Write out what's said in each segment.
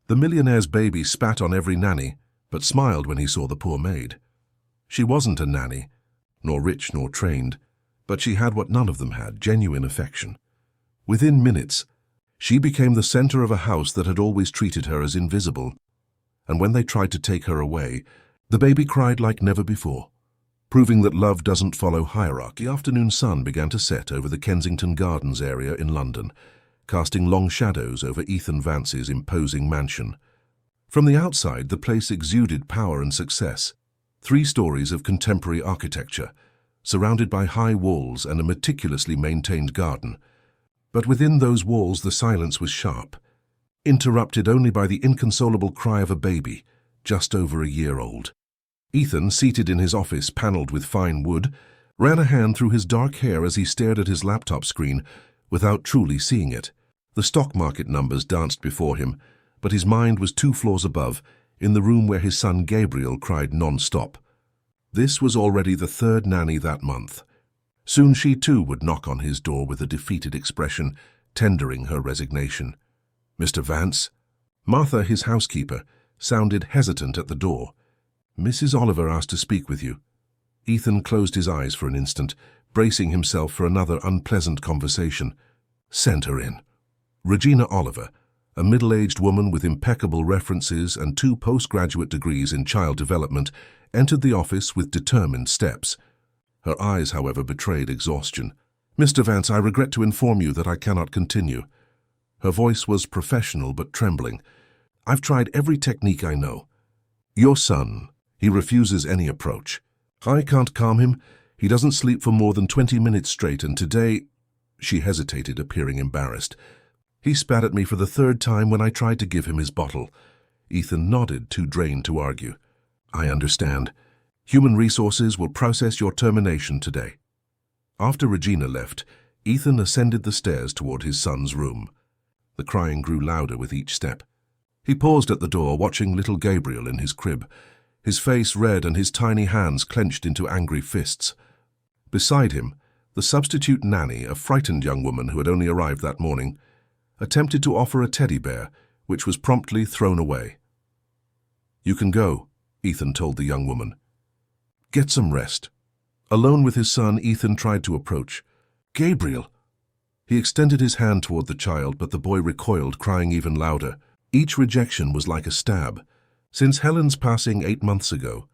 The millionaire's baby spat on every nanny, but smiled when he saw the poor maid. She wasn't a nanny, nor rich nor trained, but she had what none of them had, genuine affection. Within minutes, she became the center of a house that had always treated her as invisible, and when they tried to take her away, the baby cried like never before. Proving that love doesn't follow hierarchy, the afternoon sun began to set over the Kensington Gardens area in London, casting long shadows over Ethan Vance's imposing mansion. From the outside, the place exuded power and success. 3 stories of contemporary architecture, surrounded by high walls and a meticulously maintained garden. But within those walls the silence was sharp, interrupted only by the inconsolable cry of a baby, just over a year old. Ethan, seated in his office paneled with fine wood, ran a hand through his dark hair as he stared at his laptop screen without truly seeing it. The stock market numbers danced before him, but his mind was 2 floors above, in the room where his son Gabriel cried non-stop. This was already the 3rd nanny that month. Soon she too would knock on his door with a defeated expression, tendering her resignation. "Mr. Vance?" Martha, his housekeeper, sounded hesitant at the door. "Mrs. Oliver asked to speak with you." Ethan closed his eyes for an instant, bracing himself for another unpleasant conversation. "Send her in." Regina Oliver, a middle-aged woman with impeccable references and 2 postgraduate degrees in child development, entered the office with determined steps. Her eyes, however, betrayed exhaustion. "Mr. Vance, I regret to inform you that I cannot continue." Her voice was professional but trembling. "I've tried every technique I know. Your son, he refuses any approach. I can't calm him. He doesn't sleep for more than 20 minutes straight, and today—" She hesitated, appearing embarrassed. "He spat at me for the 3rd time when I tried to give him his bottle." Ethan nodded, too drained to argue. "I understand. Human Resources will process your termination today." After Regina left, Ethan ascended the stairs toward his son's room. The crying grew louder with each step. He paused at the door, watching little Gabriel in his crib, his face red and his tiny hands clenched into angry fists. Beside him, the substitute nanny, a frightened young woman who had only arrived that morning, attempted to offer a teddy bear, which was promptly thrown away. "You can go," Ethan told the young woman. "Get some rest." Alone with his son, Ethan tried to approach. "Gabriel!" He extended his hand toward the child, but the boy recoiled, crying even louder. Each rejection was like a stab. Since Helen's passing 8 months ago,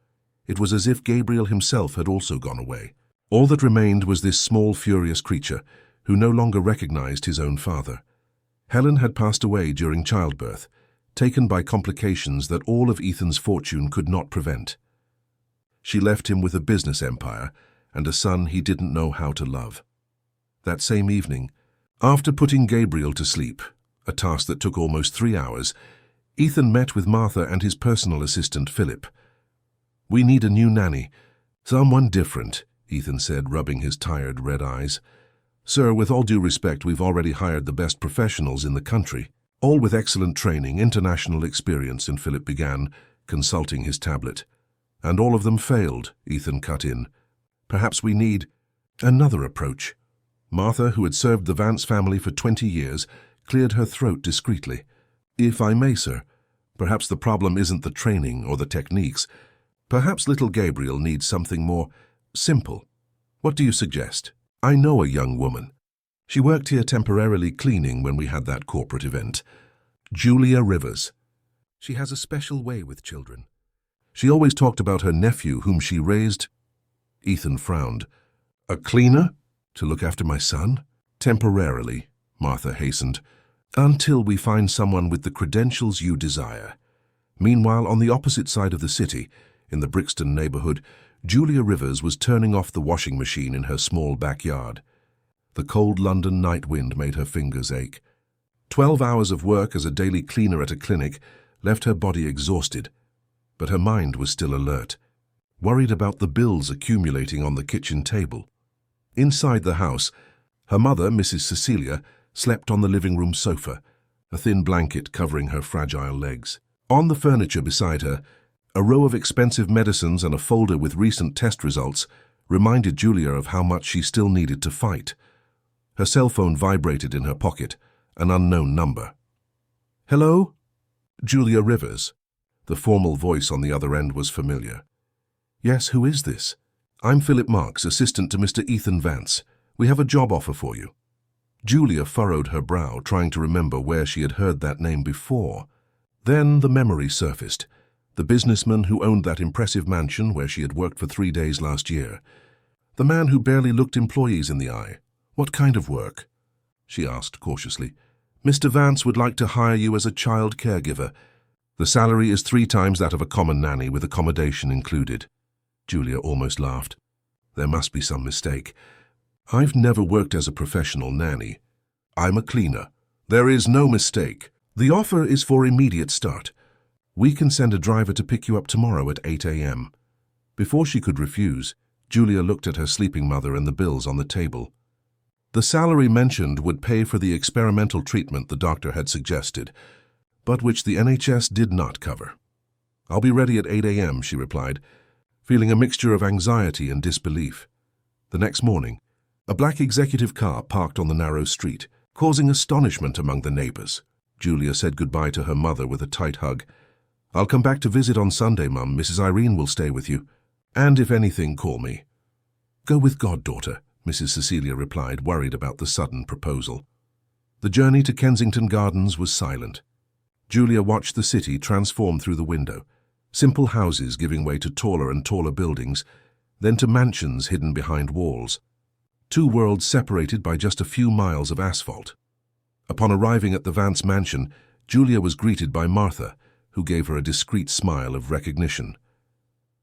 it was as if Gabriel himself had also gone away. All that remained was this small, furious creature, who no longer recognized his own father. Helen had passed away during childbirth, taken by complications that all of Ethan's fortune could not prevent. She left him with a business empire and a son he didn't know how to love. That same evening, after putting Gabriel to sleep, a task that took almost 3 hours, Ethan met with Martha and his personal assistant, Philip. "We need a new nanny, someone different," Ethan said, rubbing his tired red eyes. "Sir, with all due respect, we've already hired the best professionals in the country, all with excellent training, international experience," and Philip began, consulting his tablet. "And all of them failed," Ethan cut in. "Perhaps we need another approach." Martha, who had served the Vance family for 20 years, cleared her throat discreetly. "If I may, sir, perhaps the problem isn't the training or the techniques. Perhaps little Gabriel needs something more simple. What do you suggest? I know a young woman. She worked here temporarily cleaning when we had that corporate event. Julia Rivers. She has a special way with children. She always talked about her nephew whom she raised." Ethan frowned. "A cleaner? To look after my son?" "Temporarily," Martha hastened, "until we find someone with the credentials you desire." Meanwhile, on the opposite side of the city, in the Brixton neighborhood, Julia Rivers was turning off the washing machine in her small backyard. The cold London night wind made her fingers ache. 12 hours of work as a daily cleaner at a clinic left her body exhausted, but her mind was still alert, worried about the bills accumulating on the kitchen table. Inside the house, her mother, Mrs. Cecilia, slept on the living room sofa, a thin blanket covering her fragile legs. On the furniture beside her, a row of expensive medicines and a folder with recent test results reminded Julia of how much she still needed to fight. Her cell phone vibrated in her pocket, an unknown number. "Hello?" Julia Rivers. The formal voice on the other end was familiar. Yes, who is this? I'm Philip Marks, assistant to Mr. Ethan Vance. We have a job offer for you. Julia furrowed her brow, trying to remember where she had heard that name before. Then the memory surfaced. The businessman who owned that impressive mansion where she had worked for 3 days last year. The man who barely looked employees in the eye. What kind of work? She asked cautiously. Mr. Vance would like to hire you as a child caregiver. The salary is 3 times that of a common nanny with accommodation included. Julia almost laughed. There must be some mistake. I've never worked as a professional nanny. I'm a cleaner. There is no mistake. The offer is for immediate start. We can send a driver to pick you up tomorrow at 8 a.m. Before she could refuse, Julia looked at her sleeping mother and the bills on the table. The salary mentioned would pay for the experimental treatment the doctor had suggested, but which the NHS did not cover. I'll be ready at 8 a.m., she replied, feeling a mixture of anxiety and disbelief. The next morning, a black executive car parked on the narrow street, causing astonishment among the neighbors. Julia said goodbye to her mother with a tight hug. I'll come back to visit on Sunday, Mum. Mrs. Irene will stay with you. And if anything, call me. Go with God, daughter, Mrs. Cecilia replied, worried about the sudden proposal. The journey to Kensington Gardens was silent. Julia watched the city transform through the window, simple houses giving way to taller and taller buildings, then to mansions hidden behind walls. 2 worlds separated by just a few miles of asphalt. Upon arriving at the Vance mansion, Julia was greeted by Martha, who gave her a discreet smile of recognition.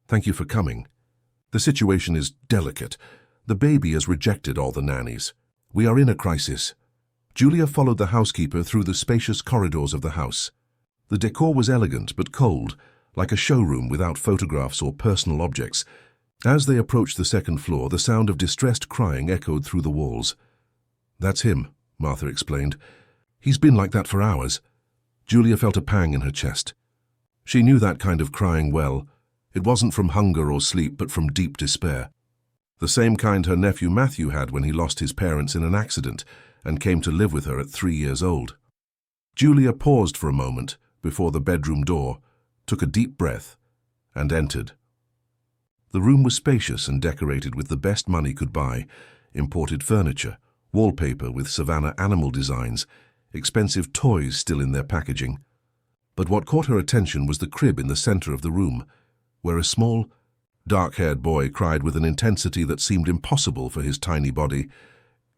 Thank you for coming. The situation is delicate. The baby has rejected all the nannies. We are in a crisis. Julia followed the housekeeper through the spacious corridors of the house. The decor was elegant but cold, like a showroom without photographs or personal objects. As they approached the 2nd floor, the sound of distressed crying echoed through the walls. That's him, Martha explained. He's been like that for hours. Julia felt a pang in her chest. She knew that kind of crying well. It wasn't from hunger or sleep, but from deep despair. The same kind her nephew Matthew had when he lost his parents in an accident and came to live with her at 3 years old. Julia paused for a moment before the bedroom door, took a deep breath, and entered. The room was spacious and decorated with the best money could buy: imported furniture, wallpaper with savannah animal designs, expensive toys still in their packaging. But what caught her attention was the crib in the center of the room, where a small, dark-haired boy cried with an intensity that seemed impossible for his tiny body.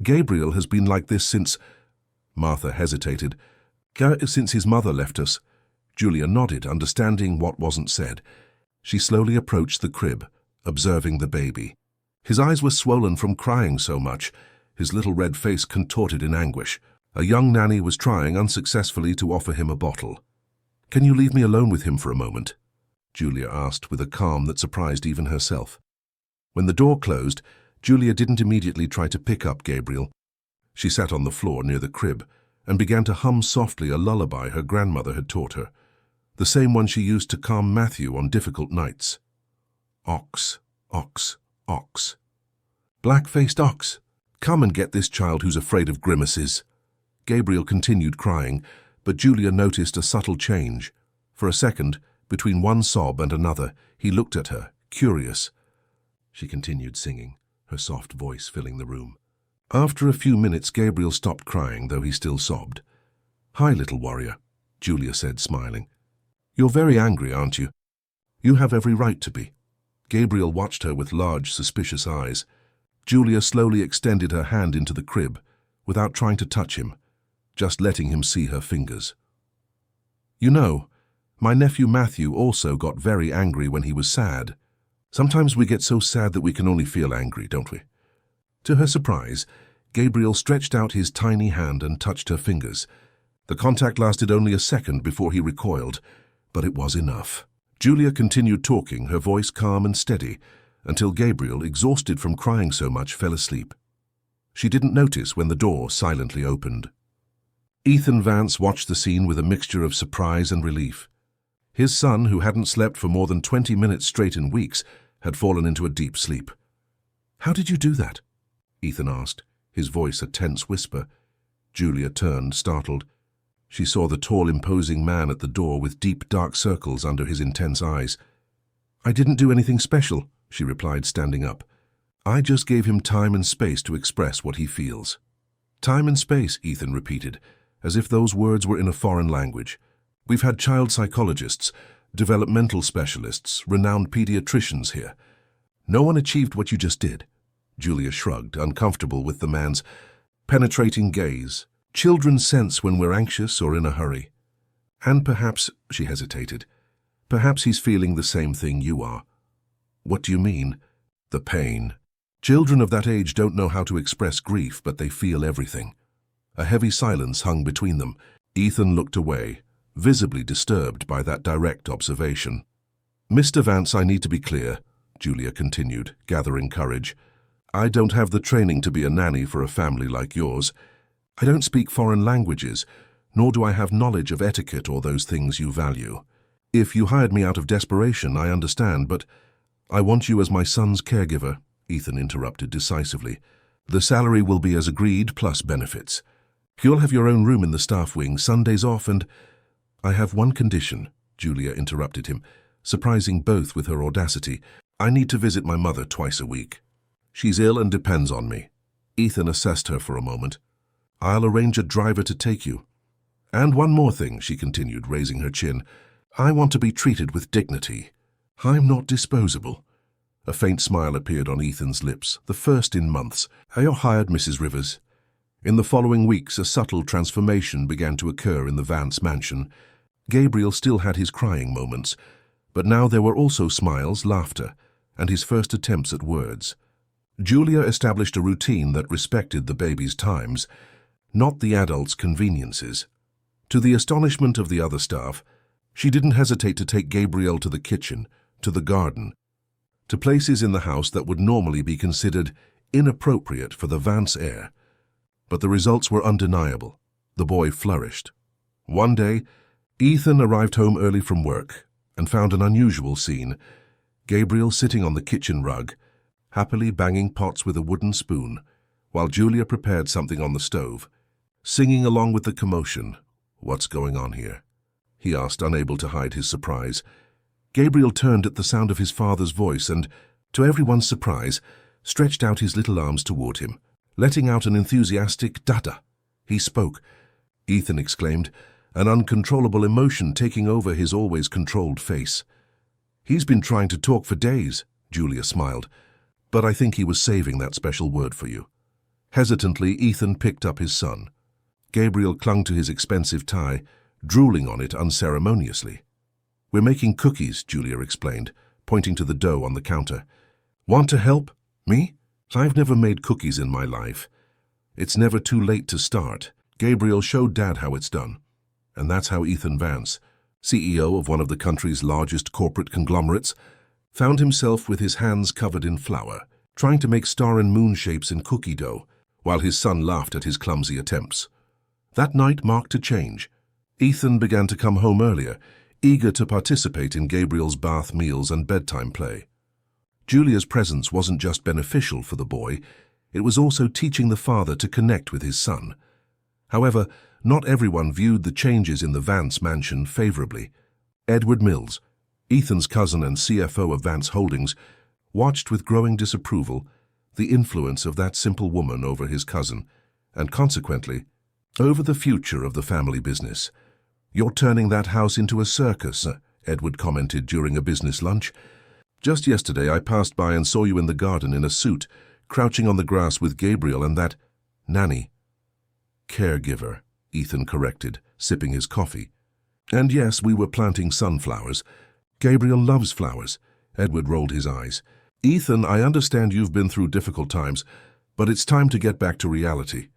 Gabriel has been like this since... Martha hesitated. Since his mother left us. Julia nodded, understanding what wasn't said. She slowly approached the crib, observing the baby. His eyes were swollen from crying so much, his little red face contorted in anguish. A young nanny was trying unsuccessfully to offer him a bottle. Can you leave me alone with him for a moment? Julia asked with a calm that surprised even herself. When the door closed, Julia didn't immediately try to pick up Gabriel. She sat on the floor near the crib and began to hum softly a lullaby her grandmother had taught her, the same one she used to calm Matthew on difficult nights. Ox, ox, ox. Black-faced ox, come and get this child who's afraid of grimaces. Gabriel continued crying, but Julia noticed a subtle change. For a second, between one sob and another, he looked at her, curious. She continued singing, her soft voice filling the room. After a few minutes, Gabriel stopped crying, though he still sobbed. Hi, little warrior, Julia said, smiling. You're very angry, aren't you? You have every right to be. Gabriel watched her with large, suspicious eyes. Julia slowly extended her hand into the crib, without trying to touch him, just letting him see her fingers. You know, my nephew Matthew also got very angry when he was sad. Sometimes we get so sad that we can only feel angry, don't we? To her surprise, Gabriel stretched out his tiny hand and touched her fingers. The contact lasted only a second before he recoiled, but it was enough. Julia continued talking, her voice calm and steady, until Gabriel, exhausted from crying so much, fell asleep. She didn't notice when the door silently opened. Ethan Vance watched the scene with a mixture of surprise and relief. His son, who hadn't slept for more than 20 minutes straight in weeks, had fallen into a deep sleep. How did you do that? Ethan asked, his voice a tense whisper. Julia turned, startled. She saw the tall, imposing man at the door with deep, dark circles under his intense eyes. "I didn't do anything special," she replied, standing up. "I just gave him time and space to express what he feels." "Time and space," Ethan repeated, as if those words were in a foreign language. "We've had child psychologists, developmental specialists, renowned pediatricians here. No one achieved what you just did." Julia shrugged, uncomfortable with the man's penetrating gaze. "Children sense when we're anxious or in a hurry. And perhaps," she hesitated, "perhaps he's feeling the same thing you are." "What do you mean?" "The pain. Children of that age don't know how to express grief, but they feel everything." A heavy silence hung between them. Ethan looked away, visibly disturbed by that direct observation. "Mr. Vance, I need to be clear," Julia continued, gathering courage. "I don't have the training to be a nanny for a family like yours. I don't speak foreign languages, nor do I have knowledge of etiquette or those things you value. If you hired me out of desperation, I understand, but I want you as my son's caregiver," Ethan interrupted decisively. "The salary will be as agreed, plus benefits. You'll have your own room in the staff wing, Sundays off, and—" "I have one condition," Julia interrupted him, surprising both with her audacity. "I need to visit my mother twice a week. She's ill and depends on me." Ethan assessed her for a moment. "I'll arrange a driver to take you. And one more thing," she continued, raising her chin. "I want to be treated with dignity. I'm not disposable." A faint smile appeared on Ethan's lips, the first in months. "You're hired, Mrs. Rivers." In the following weeks, a subtle transformation began to occur in the Vance mansion. Gabriel still had his crying moments, but now there were also smiles, laughter, and his first attempts at words. Julia established a routine that respected the baby's times, not the adult's conveniences. To the astonishment of the other staff, she didn't hesitate to take Gabriel to the kitchen, to the garden, to places in the house that would normally be considered inappropriate for the Vance heir. But the results were undeniable. The boy flourished. One day, Ethan arrived home early from work and found an unusual scene. Gabriel sitting on the kitchen rug, happily banging pots with a wooden spoon, while Julia prepared something on the stove. Singing along with the commotion. "What's going on here?" he asked, unable to hide his surprise. Gabriel turned at the sound of his father's voice and, to everyone's surprise, stretched out his little arms toward him, letting out an enthusiastic "Dada." He spoke. Ethan exclaimed, an uncontrollable emotion taking over his always controlled face. "He's been trying to talk for days," Julia smiled, "but I think he was saving that special word for you." Hesitantly, Ethan picked up his son. Gabriel clung to his expensive tie, drooling on it unceremoniously. "We're making cookies," Julia explained, pointing to the dough on the counter. "Want to help? Me? I've never made cookies in my life." "It's never too late to start." Gabriel showed Dad how it's done. And that's how Ethan Vance, CEO of one of the country's largest corporate conglomerates, found himself with his hands covered in flour, trying to make star and moon shapes in cookie dough, while his son laughed at his clumsy attempts. That night marked a change. Ethan began to come home earlier, eager to participate in Gabriel's bath meals and bedtime play. Julia's presence wasn't just beneficial for the boy, it was also teaching the father to connect with his son. However, not everyone viewed the changes in the Vance mansion favorably. Edward Mills, Ethan's cousin and CFO of Vance Holdings, watched with growing disapproval the influence of that simple woman over his cousin, and consequently, over the future of the family business. "You're turning that house into a circus," Edward commented during a business lunch. "Just yesterday I passed by and saw you in the garden in a suit, crouching on the grass with Gabriel and that nanny." "Caregiver," Ethan corrected, sipping his coffee. "And yes, we were planting sunflowers. Gabriel loves flowers." Edward rolled his eyes. "Ethan, I understand you've been through difficult times, but it's time to get back to reality.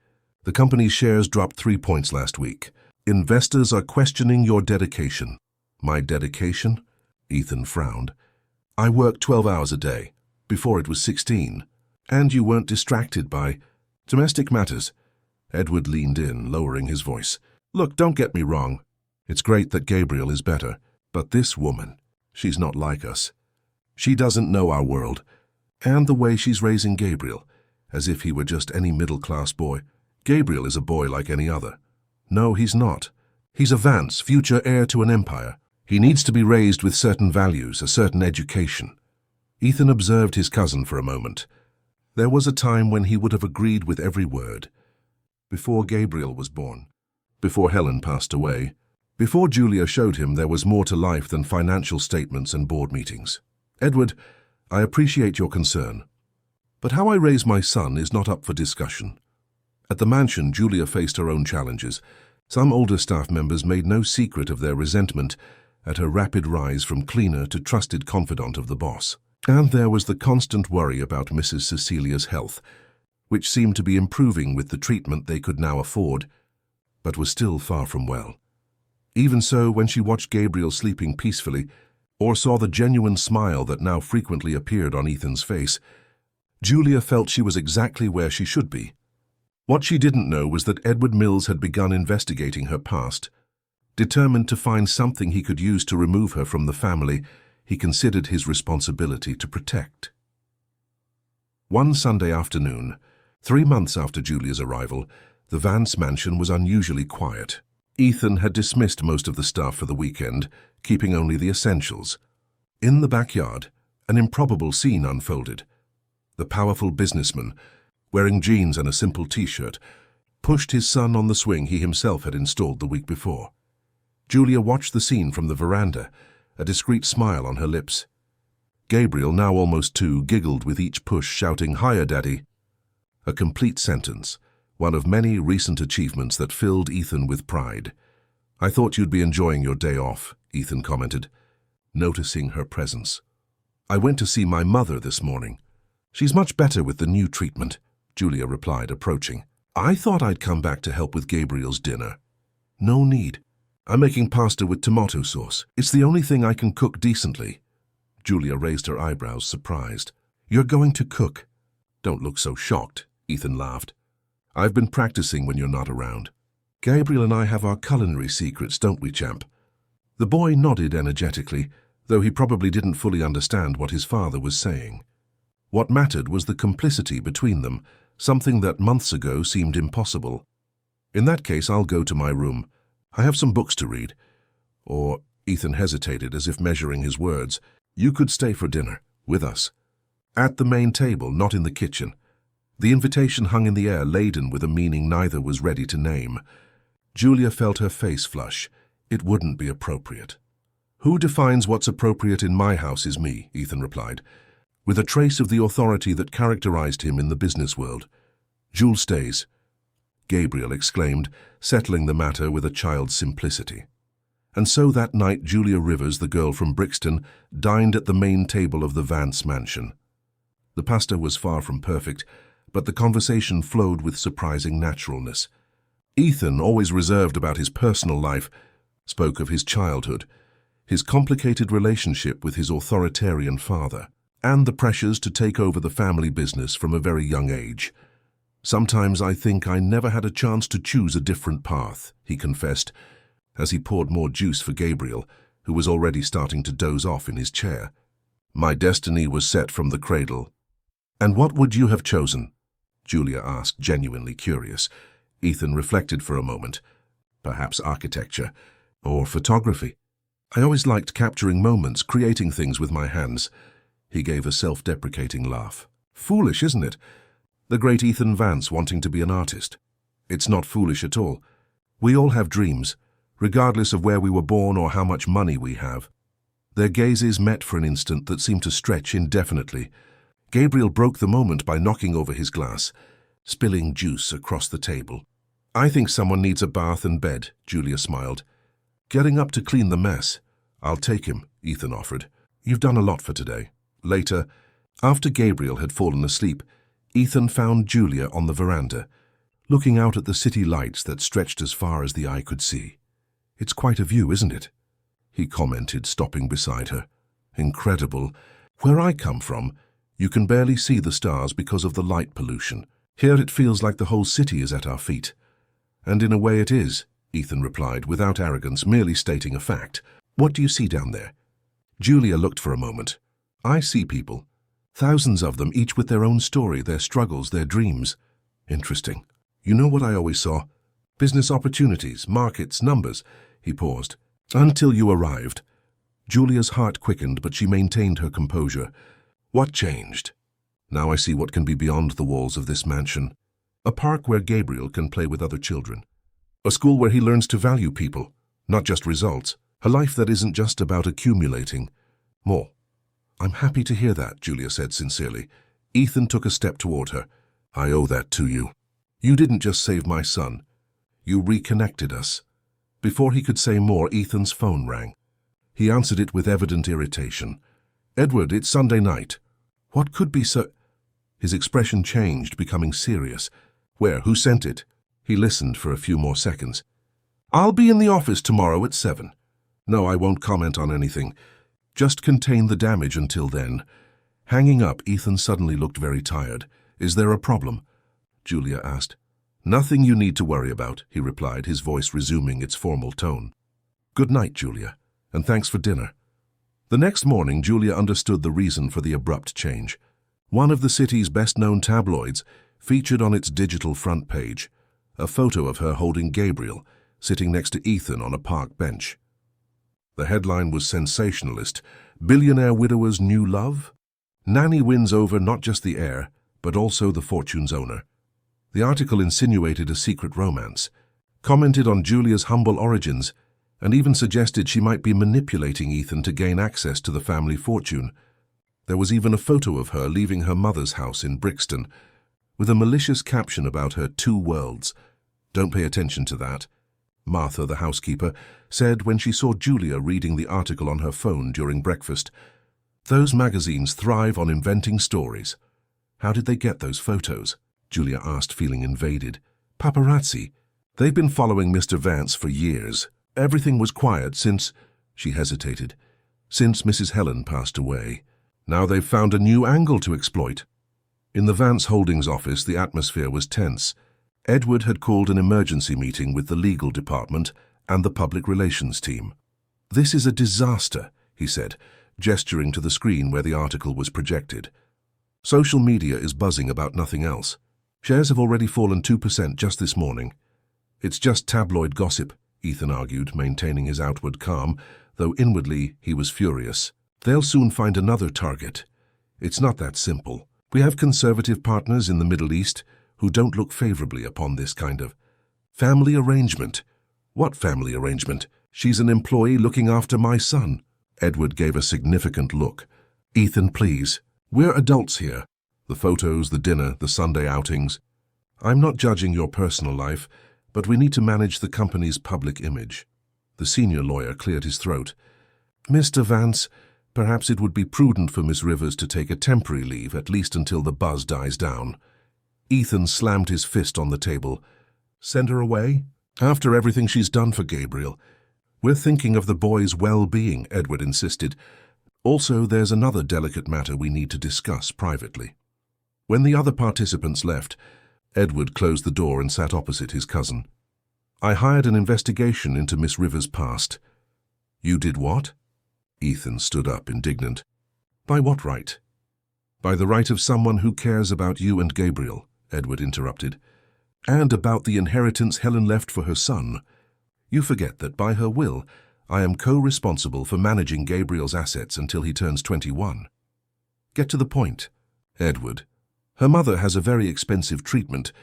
The company's shares dropped 3 points last week. Investors are questioning your dedication." "My dedication?" Ethan frowned. "I work 12 hours a day. Before it was 16. And you weren't distracted by domestic matters." Edward leaned in, lowering his voice. "Look, don't get me wrong. It's great that Gabriel is better. But this woman, she's not like us. She doesn't know our world. And the way she's raising Gabriel, as if he were just any middle-class boy. Gabriel is a boy like any other." "No, he's not." He's a Vance, future heir to an empire. He needs to be raised with certain values, a certain education. Ethan observed his cousin for a moment. There was a time when he would have agreed with every word. Before Gabriel was born. Before Helen passed away. Before Julia showed him there was more to life than financial statements and board meetings. Edward, I appreciate your concern. But how I raise my son is not up for discussion. At the mansion, Julia faced her own challenges. Some older staff members made no secret of their resentment at her rapid rise from cleaner to trusted confidant of the boss. And there was the constant worry about Mrs. Cecilia's health, which seemed to be improving with the treatment they could now afford, but was still far from well. Even so, when she watched Gabriel sleeping peacefully, or saw the genuine smile that now frequently appeared on Ethan's face, Julia felt she was exactly where she should be. What she didn't know was that Edward Mills had begun investigating her past. Determined to find something he could use to remove her from the family he considered his responsibility to protect. One Sunday afternoon, 3 months after Julia's arrival, the Vance mansion was unusually quiet. Ethan had dismissed most of the staff for the weekend, keeping only the essentials. In the backyard, an improbable scene unfolded. The powerful businessman, wearing jeans and a simple t-shirt, pushed his son on the swing he himself had installed the week before. Julia watched the scene from the veranda, a discreet smile on her lips. Gabriel, now almost 2, giggled with each push, shouting, "Hiya, Daddy!" A complete sentence, one of many recent achievements that filled Ethan with pride. "I thought you'd be enjoying your day off," Ethan commented, noticing her presence. "I went to see my mother this morning. She's much better with the new treatment," Julia replied, approaching. "I thought I'd come back to help with Gabriel's dinner." "No need. I'm making pasta with tomato sauce. It's the only thing I can cook decently." Julia raised her eyebrows, surprised. "You're going to cook?" "Don't look so shocked," Ethan laughed. "I've been practicing when you're not around. Gabriel and I have our culinary secrets, don't we, champ?" The boy nodded energetically, though he probably didn't fully understand what his father was saying. What mattered was the complicity between them, something that months ago seemed impossible. "In that case, I'll go to my room. I have some books to read." Or, Ethan hesitated as if measuring his words, "You could stay for dinner, with us." At the main table, not in the kitchen. The invitation hung in the air, laden with a meaning neither was ready to name. Julia felt her face flush. It wouldn't be appropriate. "Who defines what's appropriate in my house is me," Ethan replied, with a trace of the authority that characterized him in the business world. "Jules stays," Gabriel exclaimed, settling the matter with a child's simplicity. And so that night Julia Rivers, the girl from Brixton, dined at the main table of the Vance mansion. The pasta was far from perfect, but the conversation flowed with surprising naturalness. Ethan, always reserved about his personal life, spoke of his childhood, his complicated relationship with his authoritarian father, and the pressures to take over the family business from a very young age. "Sometimes I think I never had a chance to choose a different path," he confessed, as he poured more juice for Gabriel, who was already starting to doze off in his chair. "My destiny was set from the cradle." "And what would you have chosen?" Julia asked, genuinely curious. Ethan reflected for a moment. "Perhaps architecture, or photography. I always liked capturing moments, creating things with my hands." He gave a self-deprecating laugh. "Foolish, isn't it? The great Ethan Vance wanting to be an artist. It's not foolish at all. We all have dreams, regardless of where we were born or how much money we have." Their gazes met for an instant that seemed to stretch indefinitely. Gabriel broke the moment by knocking over his glass, spilling juice across the table. "I think someone needs a bath and bed," Julia smiled. "Getting up to clean the mess." "I'll take him," Ethan offered. "You've done a lot for today." Later, after Gabriel had fallen asleep, Ethan found Julia on the veranda, looking out at the city lights that stretched as far as the eye could see. "It's quite a view, isn't it?" he commented, stopping beside her. "Incredible. Where I come from, you can barely see the stars because of the light pollution. Here it feels like the whole city is at our feet." "And in a way it is," Ethan replied, without arrogance, merely stating a fact. "What do you see down there?" Julia looked for a moment. "I see people. Thousands of them, each with their own story, their struggles, their dreams." "Interesting. You know what I always saw? Business opportunities, markets, numbers. He paused. Until you arrived. Julia's heart quickened, but she maintained her composure. What changed? Now I see what can be beyond the walls of this mansion. A park where Gabriel can play with other children. A school where he learns to value people, not just results. A life that isn't just about accumulating. More. I'm happy to hear that, Julia said sincerely. Ethan took a step toward her. I owe that to you. You didn't just save my son. You reconnected us. Before he could say more, Ethan's phone rang. He answered it with evident irritation. Edward, it's Sunday night. What could be so... His expression changed, becoming serious. Where? Who sent it? He listened for a few more seconds. I'll be in the office tomorrow at 7. No, I won't comment on anything. Just contain the damage until then. Hanging up, Ethan suddenly looked very tired. Is there a problem? Julia asked. Nothing you need to worry about, he replied, his voice resuming its formal tone. Good night, Julia, and thanks for dinner. The next morning, Julia understood the reason for the abrupt change. One of the city's best-known tabloids featured on its digital front page a photo of her holding Gabriel, sitting next to Ethan on a park bench. The headline was sensationalist. Billionaire widower's new love? Nanny wins over not just the heir, but also the fortune's owner. The article insinuated a secret romance, commented on Julia's humble origins, and even suggested she might be manipulating Ethan to gain access to the family fortune. There was even a photo of her leaving her mother's house in Brixton, with a malicious caption about her 2 worlds. Don't pay attention to that, Martha, the housekeeper, said when she saw Julia reading the article on her phone during breakfast. Those magazines thrive on inventing stories. How did they get those photos? Julia asked, feeling invaded. Paparazzi. They've been following Mr. Vance for years. Everything was quiet since... She hesitated. Since Mrs. Helen passed away. Now they've found a new angle to exploit. In the Vance Holdings office, the atmosphere was tense. Edward had called an emergency meeting with the legal department and the public relations team. This is a disaster, he said, gesturing to the screen where the article was projected. Social media is buzzing about nothing else. Shares have already fallen 2% just this morning. It's just tabloid gossip, Ethan argued, maintaining his outward calm, though inwardly he was furious. They'll soon find another target. It's not that simple. We have conservative partners in the Middle East who don't look favorably upon this kind of family arrangement. What family arrangement? She's an employee looking after my son. Edward gave a significant look. Ethan, please. We're adults here. The photos, the dinner, the Sunday outings. I'm not judging your personal life, but we need to manage the company's public image. The senior lawyer cleared his throat. Mr. Vance, perhaps it would be prudent for Miss Rivers to take a temporary leave, at least until the buzz dies down. Ethan slammed his fist on the table. Send her away? After everything she's done for Gabriel. We're thinking of the boy's well-being, Edward insisted. Also, there's another delicate matter we need to discuss privately. When the other participants left, Edward closed the door and sat opposite his cousin. I hired an investigation into Miss Rivers' past. You did what? Ethan stood up, indignant. By what right? By the right of someone who cares about you and Gabriel, Edward interrupted. And about the inheritance Helen left for her son. You forget that by her will, I am co-responsible for managing Gabriel's assets until he turns 21. Get to the point, Edward. Her mother has a very expensive treatment,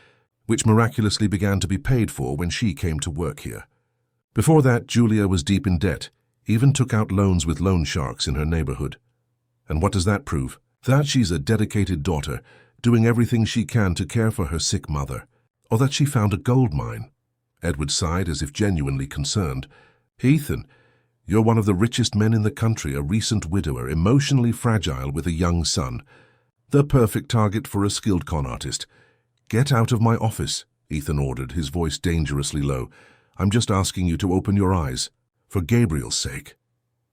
which miraculously began to be paid for when she came to work here. Before that, Julia was deep in debt, even took out loans with loan sharks in her neighborhood. And what does that prove? That she's a dedicated daughter, doing everything she can to care for her sick mother, or that she found a gold mine. Edward sighed as if genuinely concerned. Ethan, you're one of the richest men in the country, a recent widower, emotionally fragile with a young son. The perfect target for a skilled con artist. Get out of my office, Ethan ordered, his voice dangerously low. I'm just asking you to open your eyes, for Gabriel's sake.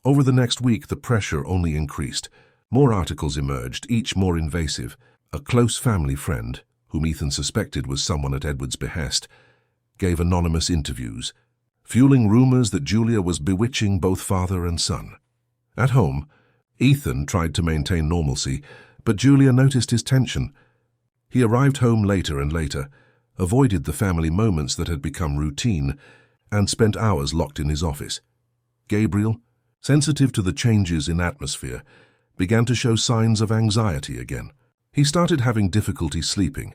Over the next week, the pressure only increased. More articles emerged, each more invasive. A close family friend, whom Ethan suspected was someone at Edward's behest, gave anonymous interviews, fueling rumors that Julia was bewitching both father and son. At home, Ethan tried to maintain normalcy, but Julia noticed his tension. He arrived home later and later, avoided the family moments that had become routine, and spent hours locked in his office. Gabriel, sensitive to the changes in atmosphere, began to show signs of anxiety again. He started having difficulty sleeping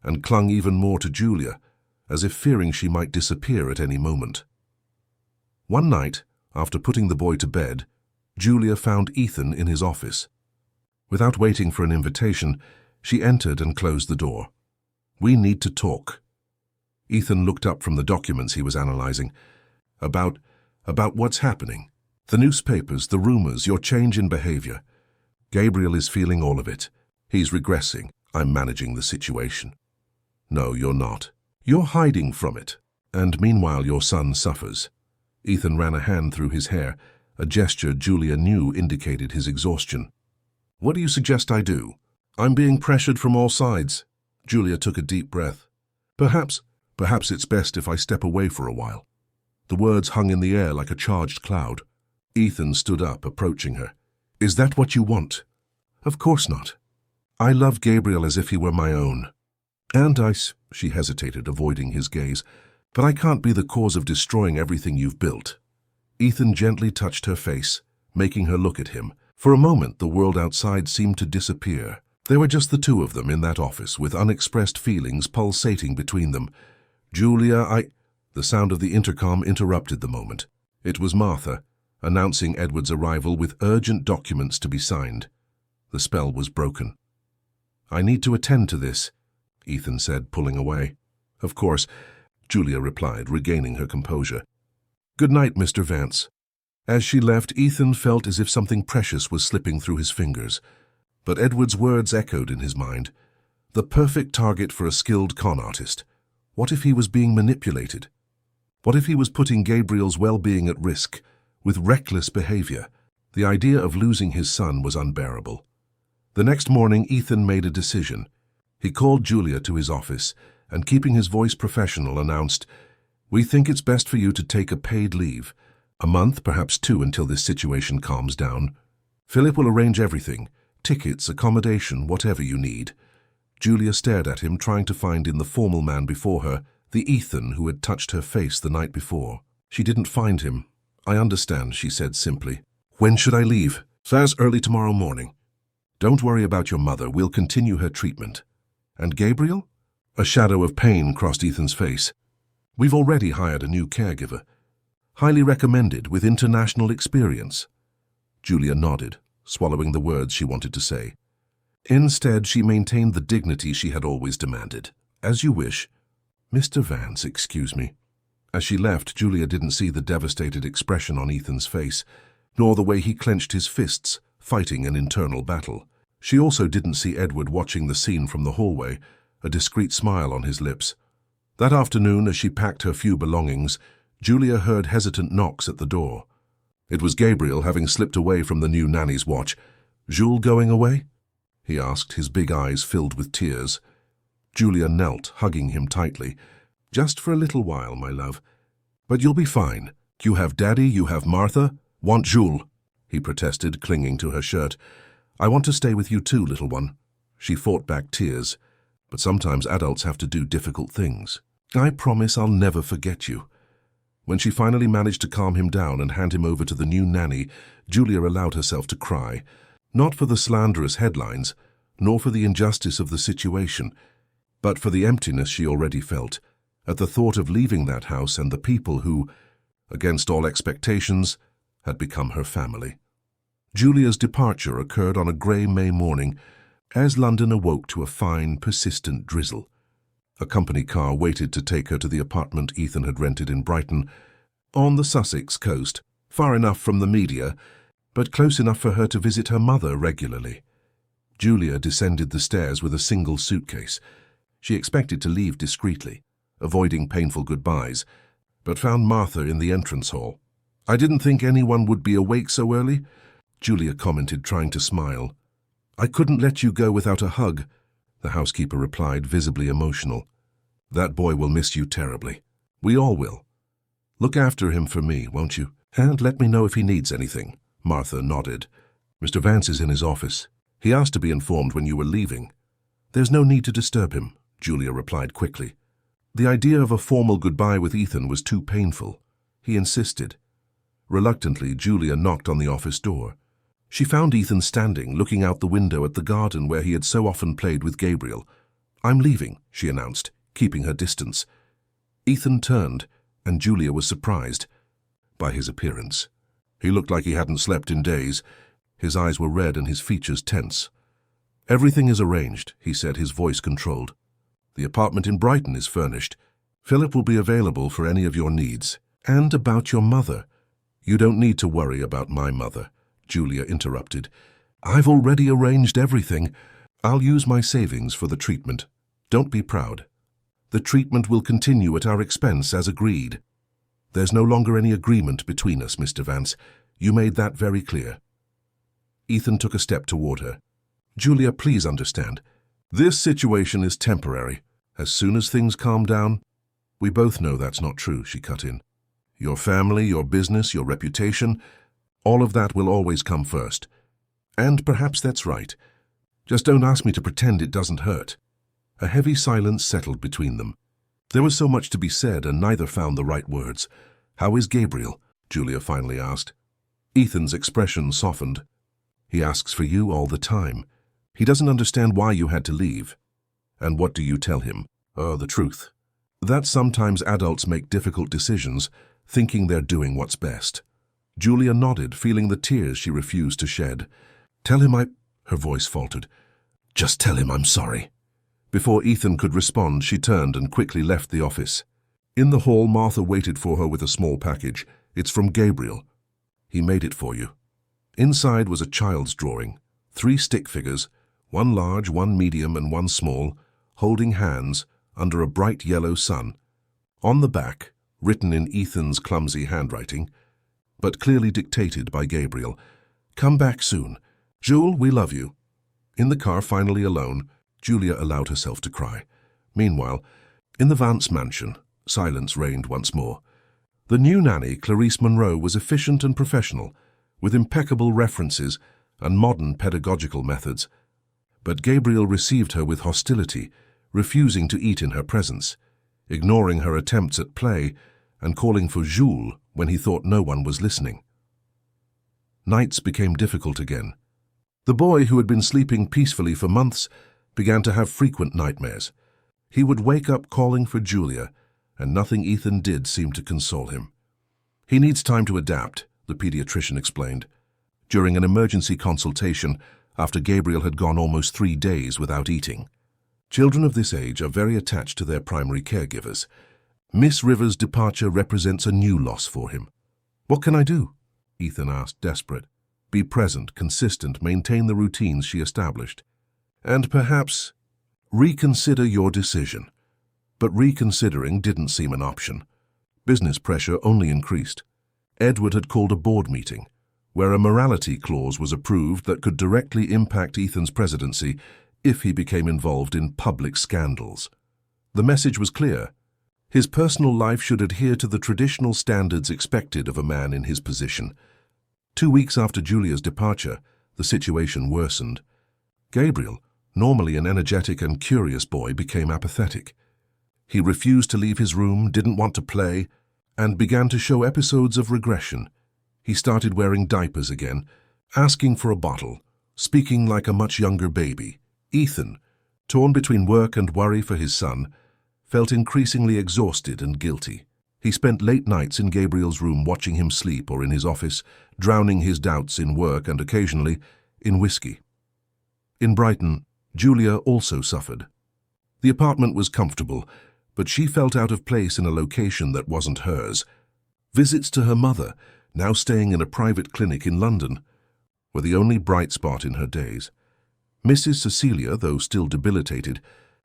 and clung even more to Julia, as if fearing she might disappear at any moment. One night, after putting the boy to bed, Julia found Ethan in his office. Without waiting for an invitation, she entered and closed the door. "We need to talk." Ethan looked up from the documents he was analyzing. About what's happening. The newspapers, the rumors, your change in behavior. Gabriel is feeling all of it. He's regressing. I'm managing the situation. No, you're not. You're hiding from it. And meanwhile, your son suffers. Ethan ran a hand through his hair, a gesture Julia knew indicated his exhaustion. "What do you suggest I do? I'm being pressured from all sides." Julia took a deep breath. Perhaps it's best if I step away for a while." The words hung in the air like a charged cloud. Ethan stood up, approaching her. "Is that what you want?" "Of course not. I love Gabriel as if he were my own. And she hesitated, avoiding his gaze, "but I can't be the cause of destroying everything you've built." Ethan gently touched her face, making her look at him. For a moment, the world outside seemed to disappear. There were just the two of them in that office, with unexpressed feelings pulsating between them. "Julia, The sound of the intercom interrupted the moment. It was Martha, announcing Edward's arrival with urgent documents to be signed. The spell was broken. "I need to attend to this," Ethan said, pulling away. "Of course," Julia replied, regaining her composure. "Good night, Mr. Vance." As she left, Ethan felt as if something precious was slipping through his fingers. But Edward's words echoed in his mind. The perfect target for a skilled con artist. What if he was being manipulated? What if he was putting Gabriel's well-being at risk, with reckless behavior? The idea of losing his son was unbearable. The next morning, Ethan made a decision. He called Julia to his office, and keeping his voice professional, announced, "We think it's best for you to take a paid leave. A month, perhaps 2, until this situation calms down. Philip will arrange everything, tickets, accommodation, whatever you need." Julia stared at him, trying to find in the formal man before her the Ethan who had touched her face the night before. She didn't find him. "I understand," she said simply. "When should I leave?" "As early tomorrow morning." "Don't worry about your mother. We'll continue her treatment." "And Gabriel?" A shadow of pain crossed Ethan's face. "We've already hired a new caregiver. Highly recommended, with international experience." Julia nodded, swallowing the words she wanted to say. Instead, she maintained the dignity she had always demanded. "As you wish. Mr. Vance, excuse me." As she left, Julia didn't see the devastated expression on Ethan's face, nor the way he clenched his fists, fighting an internal battle. She also didn't see Edward watching the scene from the hallway, a discreet smile on his lips. That afternoon, as she packed her few belongings, Julia heard hesitant knocks at the door. It was Gabriel, having slipped away from the new nanny's watch. "Jules going away?" he asked, his big eyes filled with tears. Julia knelt, hugging him tightly. "Just for a little while, my love. But you'll be fine. You have Daddy, you have Martha. Want Jules?" he protested, clinging to her shirt. "I want to stay with you too, little one." She fought back tears. "But sometimes adults have to do difficult things. I promise I'll never forget you." When she finally managed to calm him down and hand him over to the new nanny, Julia allowed herself to cry. Not for the slanderous headlines, nor for the injustice of the situation, but for the emptiness she already felt, at the thought of leaving that house and the people who, against all expectations, had become her family. Julia's departure occurred on a grey May morning, as London awoke to a fine, persistent drizzle. A company car waited to take her to the apartment Ethan had rented in Brighton, on the Sussex coast, far enough from the media, but close enough for her to visit her mother regularly. Julia descended the stairs with a single suitcase. She expected to leave discreetly, avoiding painful goodbyes, but found Martha in the entrance hall. "I didn't think anyone would be awake so early," Julia commented, trying to smile. "I couldn't let you go without a hug," the housekeeper replied, visibly emotional. "That boy will miss you terribly. We all will. Look after him for me, won't you? And let me know if he needs anything." Martha nodded. "Mr. Vance is in his office. He asked to be informed when you were leaving." "There's no need to disturb him," Julia replied quickly. The idea of a formal goodbye with Ethan was too painful. He insisted. Reluctantly, Julia knocked on the office door. She found Ethan standing, looking out the window at the garden where he had so often played with Gabriel. "I'm leaving," she announced, keeping her distance. Ethan turned, and Julia was surprised by his appearance. He looked like he hadn't slept in days. His eyes were red and his features tense. "Everything is arranged," he said, his voice controlled. "The apartment in Brighton is furnished. Philip will be available for any of your needs. And about your mother." "You don't need to worry about my mother," Julia interrupted. "I've already arranged everything. I'll use my savings for the treatment. Don't be proud. The treatment will continue at our expense as agreed." "There's no longer any agreement between us, Mr. Vance. You made that very clear." Ethan took a step toward her. "Julia, please understand. This situation is temporary. As soon as things calm down—" "We both know that's not true," she cut in. "Your family, your business, your reputation, all of that will always come first. And perhaps that's right. Just don't ask me to pretend it doesn't hurt." A heavy silence settled between them. There was so much to be said, and neither found the right words. "How is Gabriel?" Julia finally asked. Ethan's expression softened. "He asks for you all the time. He doesn't understand why you had to leave." "And what do you tell him?" "The truth. That sometimes adults make difficult decisions, thinking they're doing what's best." Julia nodded, feeling the tears she refused to shed. "Tell him Her voice faltered. "Just tell him I'm sorry." Before Ethan could respond, she turned and quickly left the office. In the hall, Martha waited for her with a small package. "It's from Gabriel. He made it for you." Inside was a child's drawing. 3 stick figures, one large, one medium, and one small, holding hands under a bright yellow sun. On the back, written in Ethan's clumsy handwriting, but clearly dictated by Gabriel, "Come back soon. Jewel, we love you." In the car, finally alone, Julia allowed herself to cry. Meanwhile, in the Vance mansion, silence reigned once more. The new nanny, Clarice Monroe, was efficient and professional, with impeccable references and modern pedagogical methods. But Gabriel received her with hostility, refusing to eat in her presence, ignoring her attempts at play, and calling for Jules when he thought no one was listening. Nights became difficult again. The boy, who had been sleeping peacefully for months, began to have frequent nightmares. He would wake up calling for Julia, and nothing Ethan did seemed to console him. "He needs time to adapt," the pediatrician explained. During an emergency consultation, after Gabriel had gone almost 3 days without eating. "Children of this age are very attached to their primary caregivers. Miss Rivers' departure represents a new loss for him." "What can I do?" Ethan asked, desperate. "Be present, consistent, maintain the routines she established. And perhaps reconsider your decision." But reconsidering didn't seem an option. Business pressure only increased. Edward had called a board meeting, where a morality clause was approved that could directly impact Ethan's presidency if he became involved in public scandals. The message was clear. His personal life should adhere to the traditional standards expected of a man in his position. 2 weeks after Julia's departure, the situation worsened. Gabriel, normally an energetic and curious boy, became apathetic. He refused to leave his room, didn't want to play, and began to show episodes of regression. He started wearing diapers again, asking for a bottle, speaking like a much younger baby. Ethan, torn between work and worry for his son, felt increasingly exhausted and guilty. He spent late nights in Gabriel's room watching him sleep, or in his office, drowning his doubts in work and occasionally in whiskey. In Brighton, Julia also suffered. The apartment was comfortable, but she felt out of place in a location that wasn't hers. Visits to her mother, now staying in a private clinic in London, were the only bright spot in her days. Mrs. Cecilia, though still debilitated,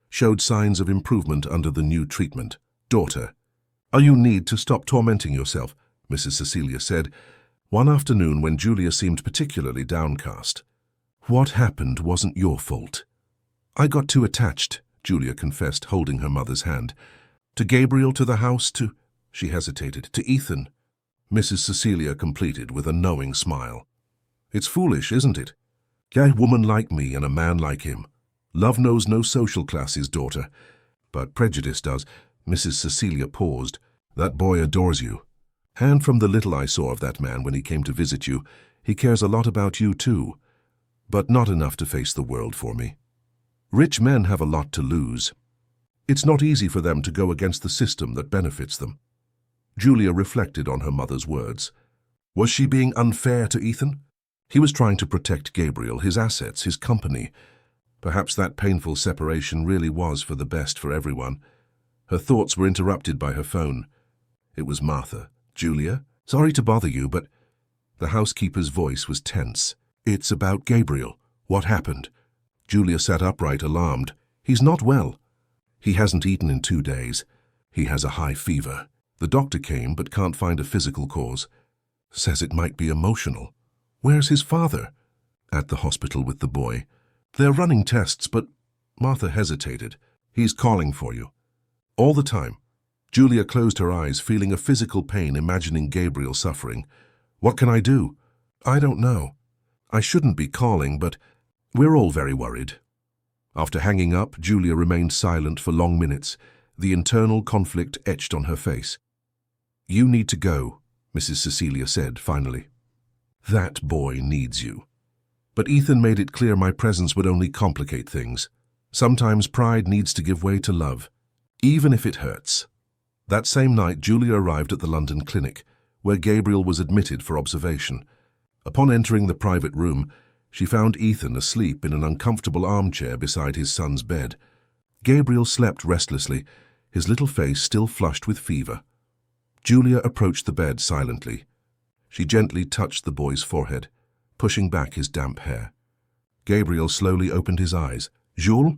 showed signs of improvement under the new treatment. "Daughter, you need to stop tormenting yourself," Mrs. Cecilia said, one afternoon when Julia seemed particularly downcast. "What happened wasn't your fault." "I got too attached," Julia confessed, holding her mother's hand. "To Gabriel, to the house, to—" She hesitated. "To Ethan," Mrs. Cecilia completed with a knowing smile. "It's foolish, isn't it? A woman like me and a man like him. Love knows no social classes, daughter, but prejudice does. Mrs. Cecilia paused. That boy adores you. And from the little I saw of that man when he came to visit you, he cares a lot about you too, but not enough to face the world for me. Rich men have a lot to lose. It's not easy for them to go against the system that benefits them. Julia reflected on her mother's words. Was she being unfair to Ethan? He was trying to protect Gabriel, his assets, his company. Perhaps that painful separation really was for the best for everyone. Her thoughts were interrupted by her phone. It was Martha. Julia, sorry to bother you, but... The housekeeper's voice was tense. It's about Gabriel. What happened? Julia sat upright, alarmed. He's not well. He hasn't eaten in 2 days. He has a high fever. The doctor came but can't find a physical cause. Says it might be emotional. Where's his father? At the hospital with the boy. They're running tests, but... Martha hesitated. He's calling for you. All the time. Julia closed her eyes, feeling a physical pain, imagining Gabriel suffering. What can I do? I don't know. I shouldn't be calling, but we're all very worried. After hanging up, Julia remained silent for long minutes, the internal conflict etched on her face. You need to go, Mrs. Cecilia said finally. That boy needs you. But Ethan made it clear my presence would only complicate things. Sometimes pride needs to give way to love, even if it hurts. That same night, Julia arrived at the London clinic, where Gabriel was admitted for observation. Upon entering the private room, she found Ethan asleep in an uncomfortable armchair beside his son's bed. Gabriel slept restlessly, his little face still flushed with fever. Julia approached the bed silently. She gently touched the boy's forehead, pushing back his damp hair. Gabriel slowly opened his eyes. Jules?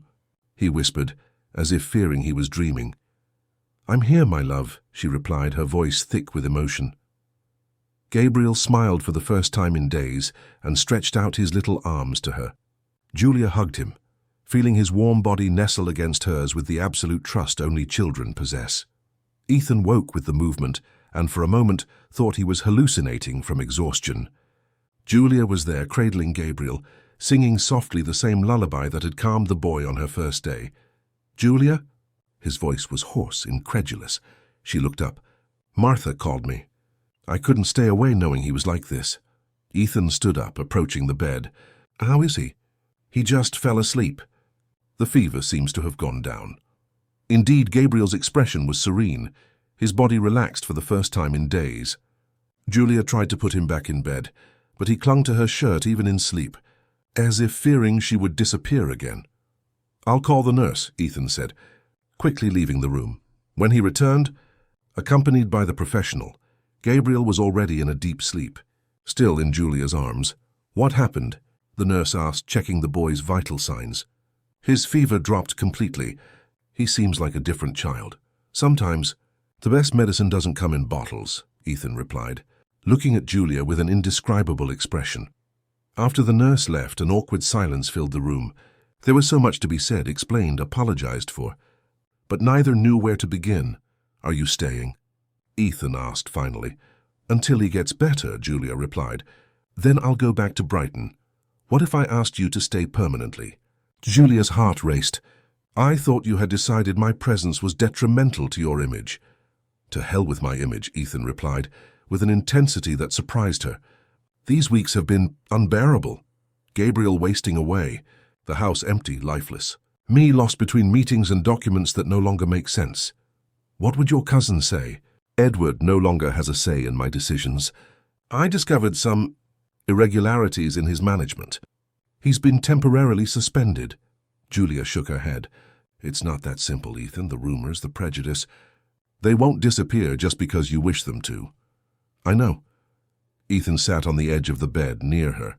He whispered, as if fearing he was dreaming. I'm here, my love, she replied, her voice thick with emotion. Gabriel smiled for the first time in days and stretched out his little arms to her. Julia hugged him, feeling his warm body nestle against hers with the absolute trust only children possess. Ethan woke with the movement and for a moment thought he was hallucinating from exhaustion. Julia was there cradling Gabriel, singing softly the same lullaby that had calmed the boy on her first day. Julia? His voice was hoarse, incredulous. She looked up. Martha called me. I couldn't stay away knowing he was like this. Ethan stood up, approaching the bed. How is he? He just fell asleep. The fever seems to have gone down. Indeed, Gabriel's expression was serene. His body relaxed for the first time in days. Julia tried to put him back in bed, but he clung to her shirt even in sleep, as if fearing she would disappear again. I'll call the nurse, Ethan said, quickly leaving the room. When he returned, accompanied by the professional, Gabriel was already in a deep sleep, still in Julia's arms. What happened? The nurse asked, checking the boy's vital signs. His fever dropped completely. He seems like a different child. Sometimes, the best medicine doesn't come in bottles, Ethan replied, looking at Julia with an indescribable expression. After the nurse left, an awkward silence filled the room. There was so much to be said, explained, apologized for. But neither knew where to begin. Are you staying? Ethan asked finally. Until he gets better, Julia replied. Then I'll go back to Brighton. What if I asked you to stay permanently? Julia's heart raced. I thought you had decided my presence was detrimental to your image. To hell with my image, Ethan replied, with an intensity that surprised her. These weeks have been unbearable. Gabriel wasting away, the house empty, lifeless. Me lost between meetings and documents that no longer make sense. What would your cousin say? Edward no longer has a say in my decisions. I discovered some irregularities in his management. He's been temporarily suspended. Julia shook her head. It's not that simple, Ethan. The rumors, the prejudice. They won't disappear just because you wish them to. I know. Ethan sat on the edge of the bed near her.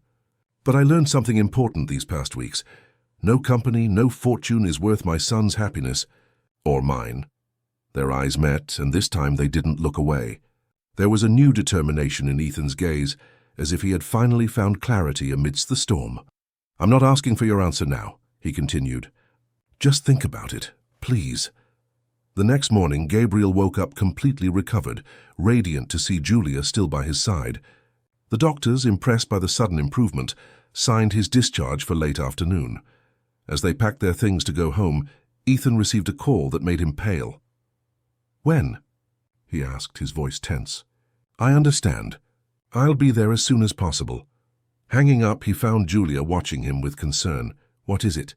But I learned something important these past weeks. No company, no fortune is worth my son's happiness, or mine. Their eyes met, and this time they didn't look away. There was a new determination in Ethan's gaze, as if he had finally found clarity amidst the storm. I'm not asking for your answer now, he continued. Just think about it, please. The next morning, Gabriel woke up completely recovered, radiant to see Julia still by his side. The doctors, impressed by the sudden improvement, signed his discharge for late afternoon. As they packed their things to go home, Ethan received a call that made him pale. When? He asked, his voice tense. I understand. I'll be there as soon as possible. Hanging up, he found Julia watching him with concern. What is it?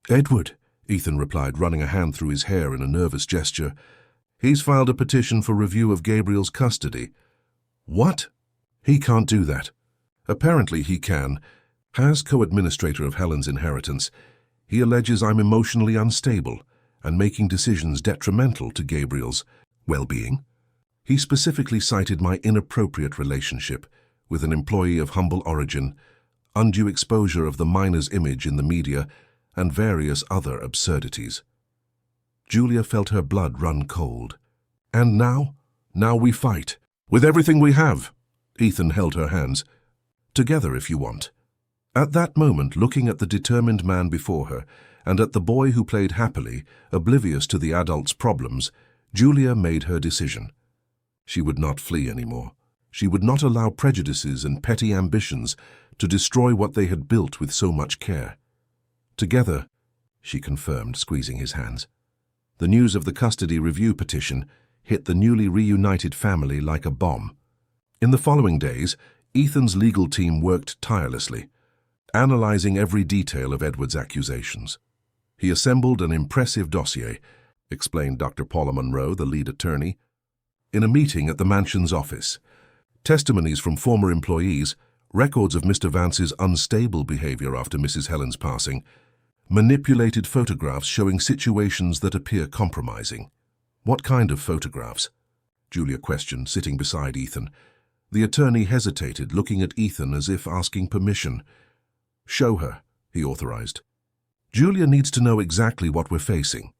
Edward, Ethan replied, running a hand through his hair in a nervous gesture. He's filed a petition for review of Gabriel's custody. What? He can't do that. Apparently he can. As co-administrator of Helen's inheritance, he alleges I'm emotionally unstable and making decisions detrimental to Gabriel's well-being. He specifically cited my inappropriate relationship with an employee of humble origin, undue exposure of the minor's image in the media, and various other absurdities. Julia felt her blood run cold. And now? Now we fight. With everything we have. Ethan held her hands. Together, if you want. At that moment, looking at the determined man before her, and at the boy who played happily, oblivious to the adult's problems, Julia made her decision. She would not flee anymore. She would not allow prejudices and petty ambitions to destroy what they had built with so much care. Together, she confirmed, squeezing his hands. The news of the custody review petition hit the newly reunited family like a bomb. In the following days, Ethan's legal team worked tirelessly, analyzing every detail of Edward's accusations. He assembled an impressive dossier, explained Dr. Paula Monroe, the lead attorney, in a meeting at the mansion's office. Testimonies from former employees, records of Mr. Vance's unstable behavior after Mrs. Helen's passing, manipulated photographs showing situations that appear compromising. What kind of photographs? Julia questioned, sitting beside Ethan. The attorney hesitated, looking at Ethan as if asking permission. Show her, he authorized. Julia needs to know exactly what we're facing.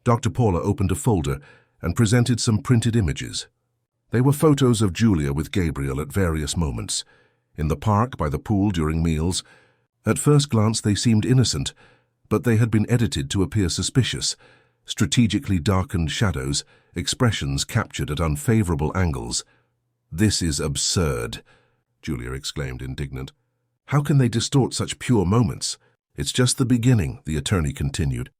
Dr. Paula opened a folder and presented some printed images. They were photos of Julia with Gabriel at various moments. In the park, by the pool, during meals. At first glance they seemed innocent, but they had been edited to appear suspicious. Strategically darkened shadows, expressions captured at unfavorable angles. This is absurd, Julia exclaimed, indignant. How can they distort such pure moments? It's just the beginning, the attorney continued.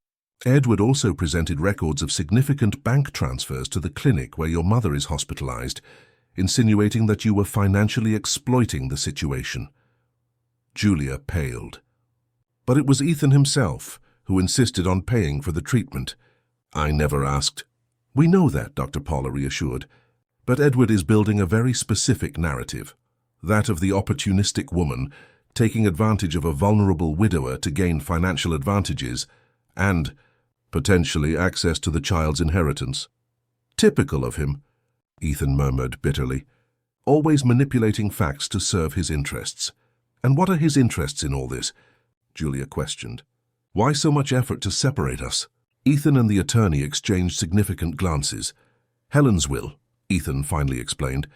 Edward also presented records of significant bank transfers to the clinic where your mother is hospitalized, insinuating that you were financially exploiting the situation. Julia paled. But it was Ethan himself who insisted on paying for the treatment. I never asked. We know that, Dr. Paula reassured. But Edward is building a very specific narrative, that of the opportunistic woman taking advantage of a vulnerable widower to gain financial advantages and, potentially, access to the child's inheritance. Typical of him, Ethan murmured bitterly, always manipulating facts to serve his interests. And what are his interests in all this? Julia questioned. Why so much effort to separate us? Ethan and the attorney exchanged significant glances. Helen's will, Ethan finally explained.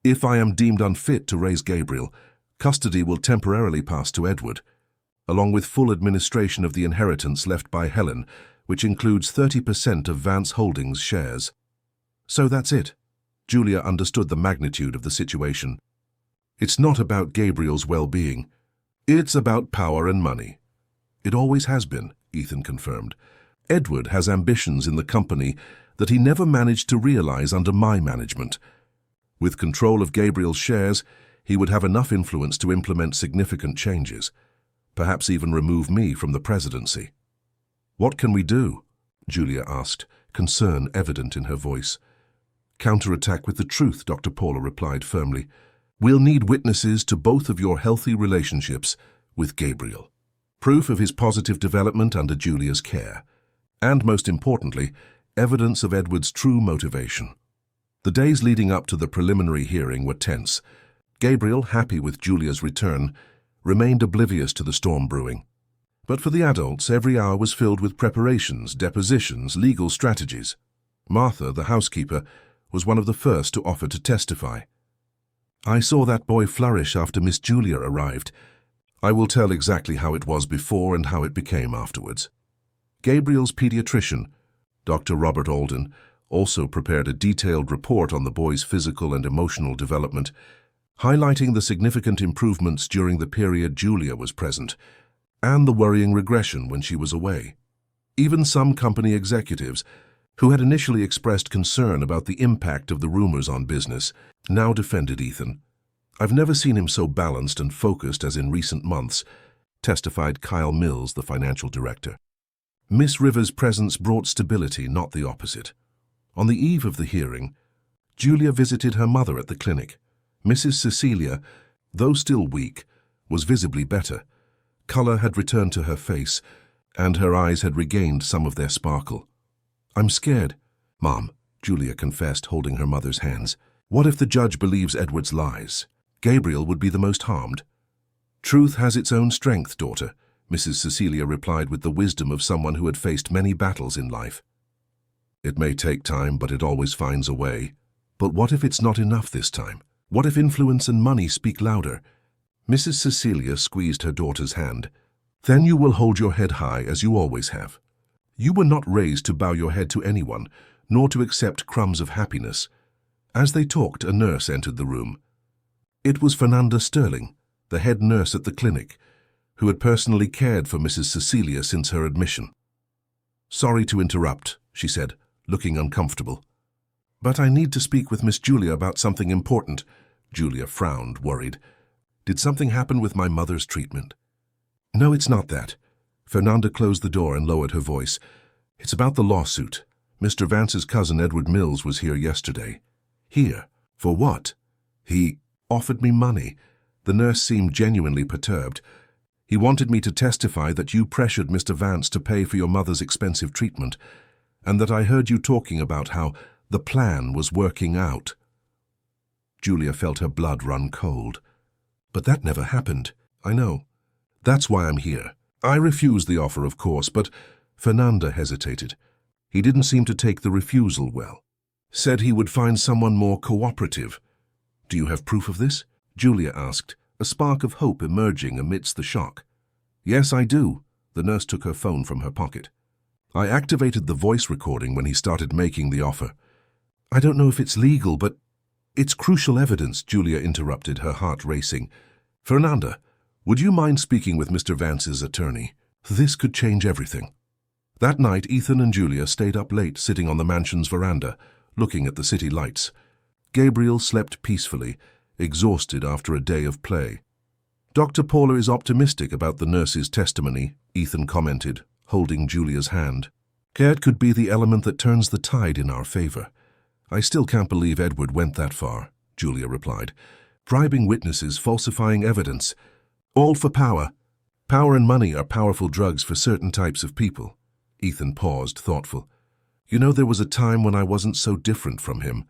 If I am deemed unfit to raise Gabriel, custody will temporarily pass to Edward, along with full administration of the inheritance left by Helen, which includes 30% of Vance Holdings' shares. So that's it. Julia understood the magnitude of the situation. It's not about Gabriel's well-being. It's about power and money. It always has been, Ethan confirmed. Edward has ambitions in the company that he never managed to realize under my management. With control of Gabriel's shares, he would have enough influence to implement significant changes, perhaps even remove me from the presidency. What can we do? Julia asked, concern evident in her voice. Counterattack with the truth, Dr. Paula replied firmly. We'll need witnesses to both of your healthy relationships with Gabriel. Proof of his positive development under Julia's care. And most importantly, evidence of Edward's true motivation. The days leading up to the preliminary hearing were tense. Gabriel, happy with Julia's return, remained oblivious to the storm brewing. But for the adults, every hour was filled with preparations, depositions, legal strategies. Martha, the housekeeper, was one of the first to offer to testify. I saw that boy flourish after Miss Julia arrived. I will tell exactly how it was before and how it became afterwards. Gabriel's pediatrician, Dr. Robert Alden, also prepared a detailed report on the boy's physical and emotional development, highlighting the significant improvements during the period Julia was present, and the worrying regression when she was away. Even some company executives, who had initially expressed concern about the impact of the rumors on business, now defended Ethan. "I've never seen him so balanced and focused as in recent months," testified Kyle Mills, the financial director. Miss Rivers' presence brought stability, not the opposite. On the eve of the hearing, Julia visited her mother at the clinic. Mrs. Cecilia, though still weak, was visibly better. Color had returned to her face, and her eyes had regained some of their sparkle. "I'm scared, Mom," Julia confessed, holding her mother's hands. "What if the judge believes Edward's lies? Gabriel would be the most harmed." "Truth has its own strength, daughter," Mrs. Cecilia replied with the wisdom of someone who had faced many battles in life. "It may take time, but it always finds a way. But what if it's not enough this time? What if influence and money speak louder?" Mrs. Cecilia squeezed her daughter's hand. "Then you will hold your head high as you always have. You were not raised to bow your head to anyone, nor to accept crumbs of happiness." As they talked, a nurse entered the room. It was Fernanda Sterling, the head nurse at the clinic, who had personally cared for Mrs. Cecilia since her admission. "Sorry to interrupt," she said, looking uncomfortable. "But I need to speak with Miss Julia about something important." Julia frowned, worried. "Did something happen with my mother's treatment?" "No, it's not that." Fernanda closed the door and lowered her voice. "It's about the lawsuit. Mr. Vance's cousin Edward Mills was here yesterday." "Here? For what?" "He offered me money." The nurse seemed genuinely perturbed. "He wanted me to testify that you pressured Mr. Vance to pay for your mother's expensive treatment, and that I heard you talking about how the plan was working out." Julia felt her blood run cold. "But that never happened." "I know. That's why I'm here. I refused the offer, of course, but—" Fernanda hesitated. "He didn't seem to take the refusal well. Said he would find someone more cooperative." "Do you have proof of this?" Julia asked, a spark of hope emerging amidst the shock. "Yes, I do." The nurse took her phone from her pocket. "I activated the voice recording when he started making the offer." "I don't know if it's legal, but—" "It's crucial evidence," Julia interrupted, her heart racing. "Fernanda, would you mind speaking with Mr. Vance's attorney? This could change everything." That night, Ethan and Julia stayed up late, sitting on the mansion's veranda, looking at the city lights. Gabriel slept peacefully, exhausted after a day of play. "Dr. Paula is optimistic about the nurse's testimony," Ethan commented, holding Julia's hand. "Cared could be the element that turns the tide in our favor." "I still can't believe Edward went that far," Julia replied. "Bribing witnesses, falsifying evidence. All for power. Power and money are powerful drugs for certain types of people." Ethan paused, thoughtful. "You know, there was a time when I wasn't so different from him.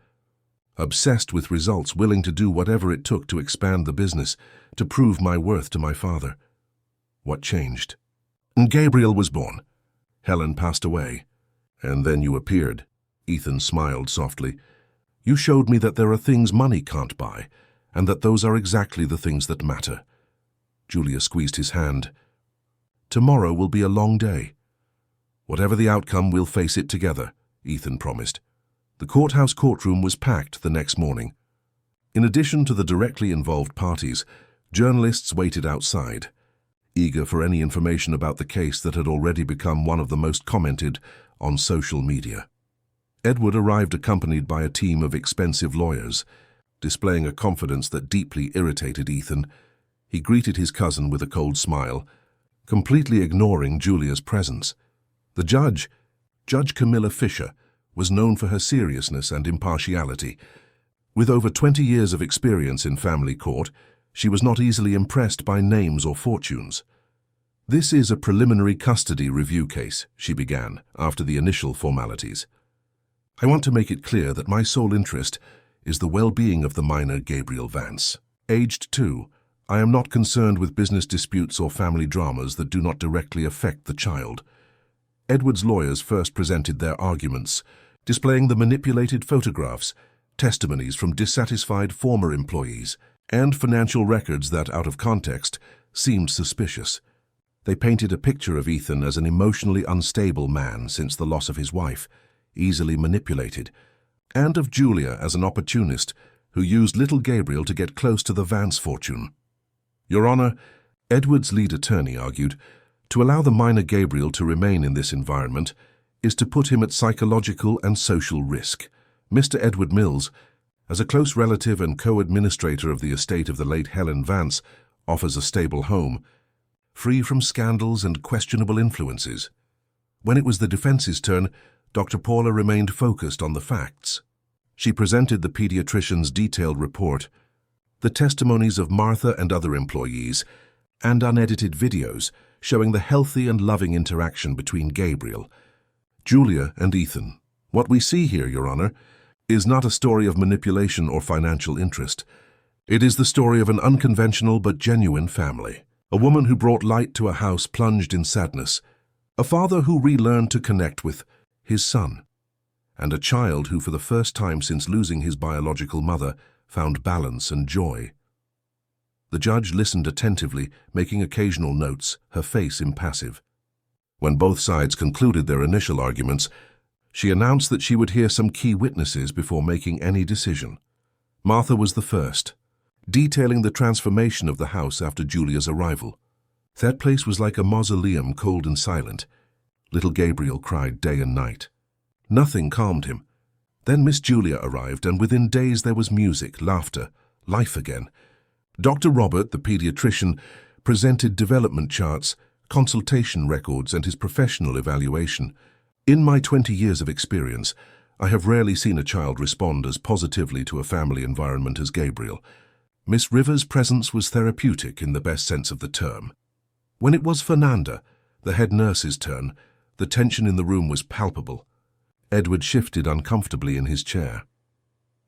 Obsessed with results, willing to do whatever it took to expand the business, to prove my worth to my father." "What changed?" "And Gabriel was born. Helen passed away. And then you appeared." Ethan smiled softly. "You showed me that there are things money can't buy, and that those are exactly the things that matter." Julia squeezed his hand. "Tomorrow will be a long day." "Whatever the outcome, we'll face it together," Ethan promised. The courthouse courtroom was packed the next morning. In addition to the directly involved parties, journalists waited outside, eager for any information about the case that had already become one of the most commented on social media. Edward arrived accompanied by a team of expensive lawyers, displaying a confidence that deeply irritated Ethan. He greeted his cousin with a cold smile, completely ignoring Julia's presence. The judge, Judge Camilla Fisher, was known for her seriousness and impartiality. With over 20 years of experience in family court, she was not easily impressed by names or fortunes. "This is a preliminary custody review case," she began, after the initial formalities. "I want to make it clear that my sole interest is the well-being of the minor Gabriel Vance. Aged 2, I am not concerned with business disputes or family dramas that do not directly affect the child." Edward's lawyers first presented their arguments, displaying the manipulated photographs, testimonies from dissatisfied former employees, and financial records that, out of context, seemed suspicious. They painted a picture of Ethan as an emotionally unstable man since the loss of his wife, easily manipulated, and of Julia as an opportunist who used little Gabriel to get close to the Vance fortune. "Your Honor," Edward's lead attorney argued, "to allow the minor Gabriel to remain in this environment, is to put him at psychological and social risk. Mr. Edward Mills, as a close relative and co-administrator of the estate of the late Helen Vance, offers a stable home, free from scandals and questionable influences. When it was the defense's turn, Dr. Paula remained focused on the facts. She presented the pediatrician's detailed report, the testimonies of Martha and other employees, and unedited videos showing the healthy and loving interaction between Gabriel, Julia, and Ethan. What we see here, Your Honor, is not a story of manipulation or financial interest. It is the story of an unconventional but genuine family. A woman who brought light to a house plunged in sadness, a father who relearned to connect with his son, and a child who, for the first time since losing his biological mother, found balance and joy. The judge listened attentively, making occasional notes, her face impassive. When both sides concluded their initial arguments, she announced that she would hear some key witnesses before making any decision. Martha was the first, detailing the transformation of the house after Julia's arrival. That place was like a mausoleum, cold and silent. Little Gabriel cried day and night. Nothing calmed him. Then Miss Julia arrived, and within days there was music, laughter, life again. Dr. Robert, the pediatrician, presented development charts, consultation records, and his professional evaluation. In my 20 years of experience, I have rarely seen a child respond as positively to a family environment as Gabriel. Miss Rivers' presence was therapeutic in the best sense of the term. When it was Fernanda, the head nurse's turn, the tension in the room was palpable. Edward shifted uncomfortably in his chair.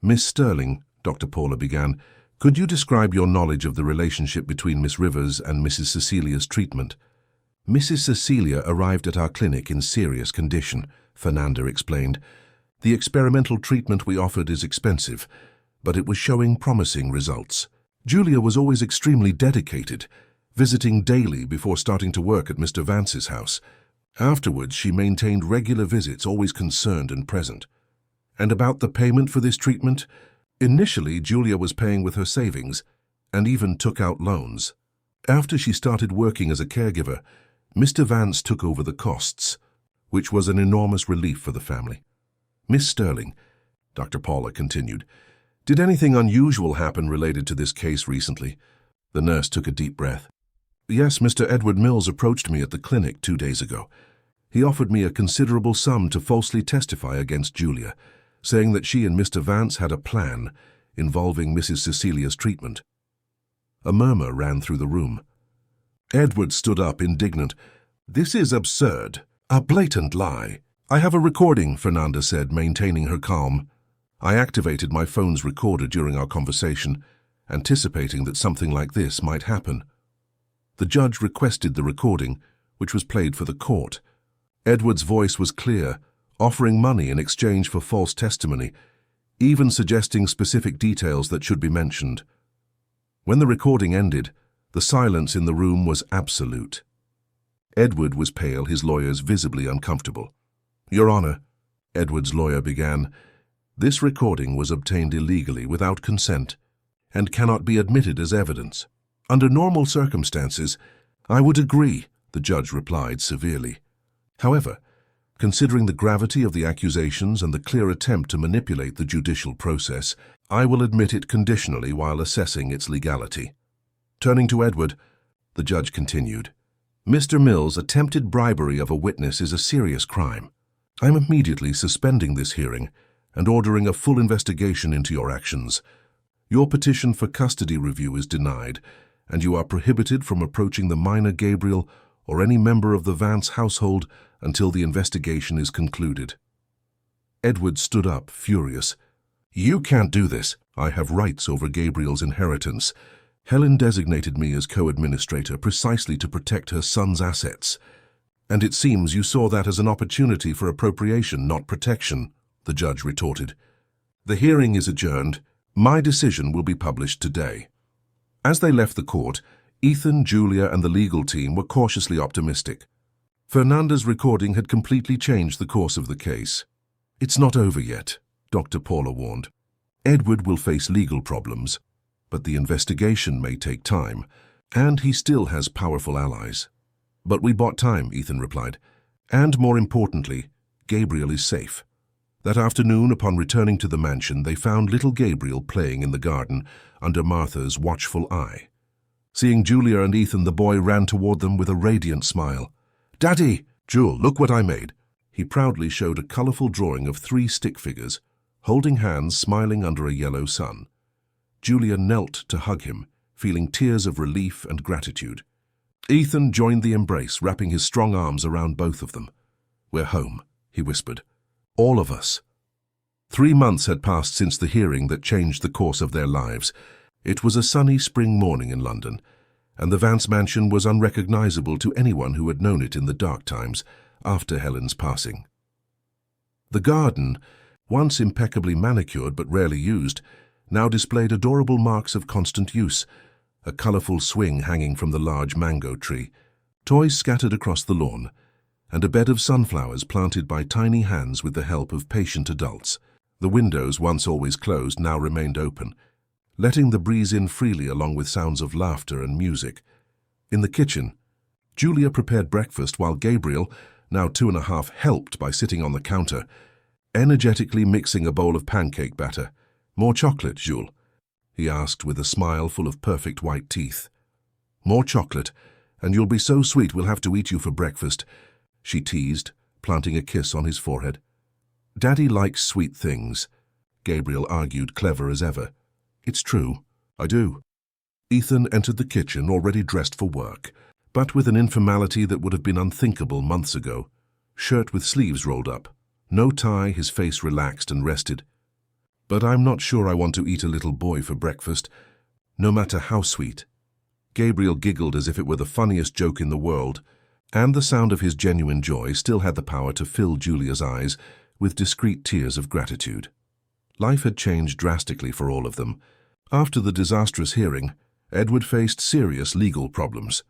Miss Sterling, Dr. Paula began, could you describe your knowledge of the relationship between Miss Rivers and Mrs. Cecilia's treatment? Mrs. Cecilia arrived at our clinic in serious condition, Fernanda explained. The experimental treatment we offered is expensive, but it was showing promising results. Julia was always extremely dedicated, visiting daily before starting to work at Mr. Vance's house. Afterwards, she maintained regular visits, always concerned and present. And about the payment for this treatment? Initially, Julia was paying with her savings and even took out loans. After she started working as a caregiver, Mr. Vance took over the costs, which was an enormous relief for the family. Miss Sterling, Dr. Paula continued, did anything unusual happen related to this case recently? The nurse took a deep breath. Yes, Mr. Edward Mills approached me at the clinic 2 days ago. He offered me a considerable sum to falsely testify against Julia, saying that she and Mr. Vance had a plan involving Mrs. Cecilia's treatment. A murmur ran through the room. Edward stood up, indignant. This is absurd. A blatant lie. I have a recording, Fernanda said, maintaining her calm. I activated my phone's recorder during our conversation, anticipating that something like this might happen. The judge requested the recording, which was played for the court. Edward's voice was clear, offering money in exchange for false testimony, even suggesting specific details that should be mentioned. When the recording ended, the silence in the room was absolute. Edward was pale, his lawyers visibly uncomfortable. Your Honor, Edward's lawyer began, this recording was obtained illegally without consent and cannot be admitted as evidence. Under normal circumstances, I would agree, the judge replied severely. However, considering the gravity of the accusations and the clear attempt to manipulate the judicial process, I will admit it conditionally while assessing its legality. Turning to Edward, the judge continued, Mr. Mills' attempted bribery of a witness is a serious crime. I am immediately suspending this hearing and ordering a full investigation into your actions. Your petition for custody review is denied, and you are prohibited from approaching the minor Gabriel or any member of the Vance household until the investigation is concluded. Edward stood up, furious. You can't do this. I have rights over Gabriel's inheritance. Helen designated me as co-administrator precisely to protect her son's assets. And it seems you saw that as an opportunity for appropriation, not protection, the judge retorted. The hearing is adjourned. My decision will be published today. As they left the court, Ethan, Julia, and the legal team were cautiously optimistic. Fernanda's recording had completely changed the course of the case. It's not over yet, Dr. Paula warned. Edward will face legal problems, but the investigation may take time, and he still has powerful allies. But we bought time, Ethan replied. And more importantly, Gabriel is safe. That afternoon, upon returning to the mansion, they found little Gabriel playing in the garden under Martha's watchful eye. Seeing Julia and Ethan, the boy ran toward them with a radiant smile. "Daddy! Jewel, look what I made!" He proudly showed a colorful drawing of 3 stick figures, holding hands, smiling under a yellow sun. Julia knelt to hug him, feeling tears of relief and gratitude. Ethan joined the embrace, wrapping his strong arms around both of them. "We're home," he whispered. "All of us." 3 months had passed since the hearing that changed the course of their lives. It was a sunny spring morning in London, and the Vance mansion was unrecognizable to anyone who had known it in the dark times after Helen's passing. The garden, once impeccably manicured but rarely used, now displayed adorable marks of constant use, a colorful swing hanging from the large mango tree, toys scattered across the lawn, and a bed of sunflowers planted by tiny hands with the help of patient adults. The windows, once always closed, now remained open, letting the breeze in freely along with sounds of laughter and music. In the kitchen, Julia prepared breakfast while Gabriel, now 2.5, helped by sitting on the counter, energetically mixing a bowl of pancake batter. "More chocolate, Jules?" he asked with a smile full of perfect white teeth. "More chocolate, and you'll be so sweet we'll have to eat you for breakfast," she teased, planting a kiss on his forehead. "Daddy likes sweet things," Gabriel argued, clever as ever. "It's true, I do." Ethan entered the kitchen, already dressed for work, but with an informality that would have been unthinkable months ago. Shirt with sleeves rolled up, no tie, his face relaxed and rested. "But I'm not sure I want to eat a little boy for breakfast, no matter how sweet." Gabriel giggled as if it were the funniest joke in the world, and the sound of his genuine joy still had the power to fill Julia's eyes with discreet tears of gratitude. Life had changed drastically for all of them. After the disastrous hearing, Edward faced serious legal problems.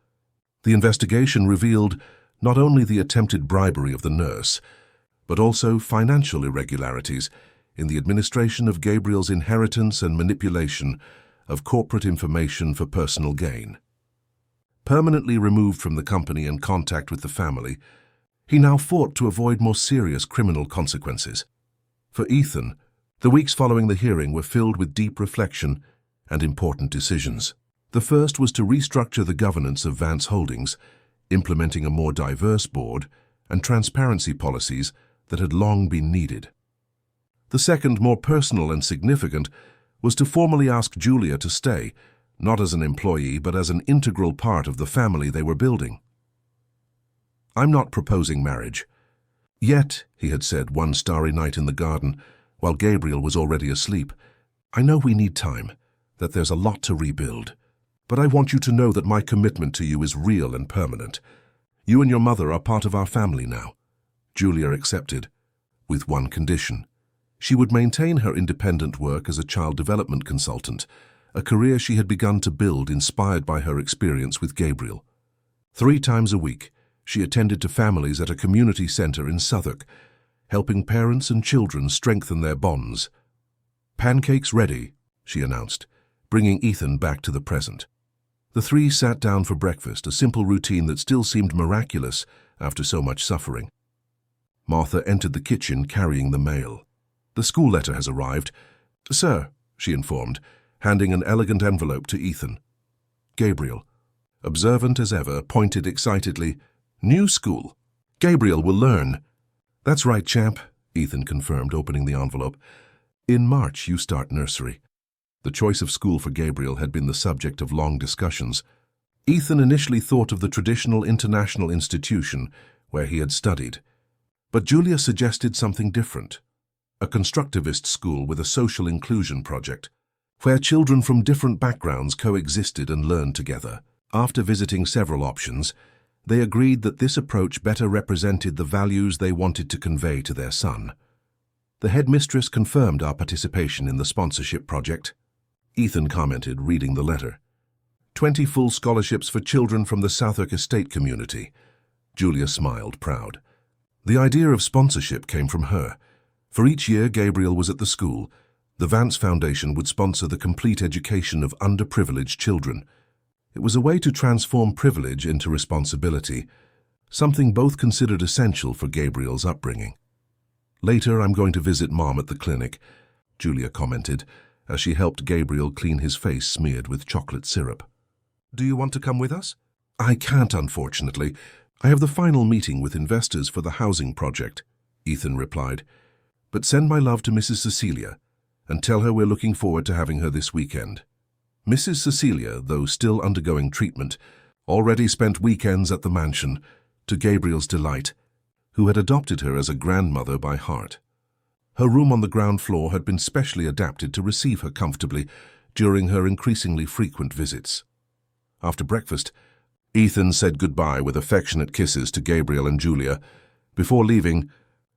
The investigation revealed not only the attempted bribery of the nurse, but also financial irregularities in the administration of Gabriel's inheritance and manipulation of corporate information for personal gain. Permanently removed from the company and contact with the family, he now fought to avoid more serious criminal consequences. For Ethan, the weeks following the hearing were filled with deep reflection and important decisions. The first was to restructure the governance of Vance Holdings, implementing a more diverse board and transparency policies that had long been needed. The second, more personal and significant, was to formally ask Julia to stay, not as an employee, but as an integral part of the family they were building. "I'm not proposing marriage yet," he had said one starry night in the garden, while Gabriel was already asleep. "I know we need time, that there's a lot to rebuild, but I want you to know that my commitment to you is real and permanent. You and your mother are part of our family now." Julia accepted, with one condition. She would maintain her independent work as a child development consultant, a career she had begun to build inspired by her experience with Gabriel. 3 times a week, she attended to families at a community center in Southwark, helping parents and children strengthen their bonds. "Pancakes ready," she announced, bringing Ethan back to the present. The 3 sat down for breakfast, a simple routine that still seemed miraculous after so much suffering. Martha entered the kitchen carrying the mail. "The school letter has arrived, sir," she informed, handing an elegant envelope to Ethan. Gabriel, observant as ever, pointed excitedly. "New school. Gabriel will learn." "That's right, champ," Ethan confirmed, opening the envelope. "In March, you start nursery." The choice of school for Gabriel had been the subject of long discussions. Ethan initially thought of the traditional international institution where he had studied, but Julia suggested something different. A constructivist school with a social inclusion project, where children from different backgrounds coexisted and learned together. After visiting several options, they agreed that this approach better represented the values they wanted to convey to their son. The headmistress confirmed our participation in the sponsorship project. Ethan commented, reading the letter. 20 full scholarships for children from the Southwark estate community. Julia smiled, proud. The idea of sponsorship came from her. For each year Gabriel was at the school, the Vance Foundation would sponsor the complete education of underprivileged children. It was a way to transform privilege into responsibility, something both considered essential for Gabriel's upbringing. Later, I'm going to visit Mom at the clinic, Julia commented, as she helped Gabriel clean his face smeared with chocolate syrup. Do you want to come with us? I can't, unfortunately. I have the final meeting with investors for the housing project, Ethan replied. But send my love to Mrs. Cecilia, and tell her we're looking forward to having her this weekend. Mrs. Cecilia, though still undergoing treatment, already spent weekends at the mansion, to Gabriel's delight, who had adopted her as a grandmother by heart. Her room on the ground floor had been specially adapted to receive her comfortably during her increasingly frequent visits. After breakfast, Ethan said goodbye with affectionate kisses to Gabriel and Julia. Before leaving,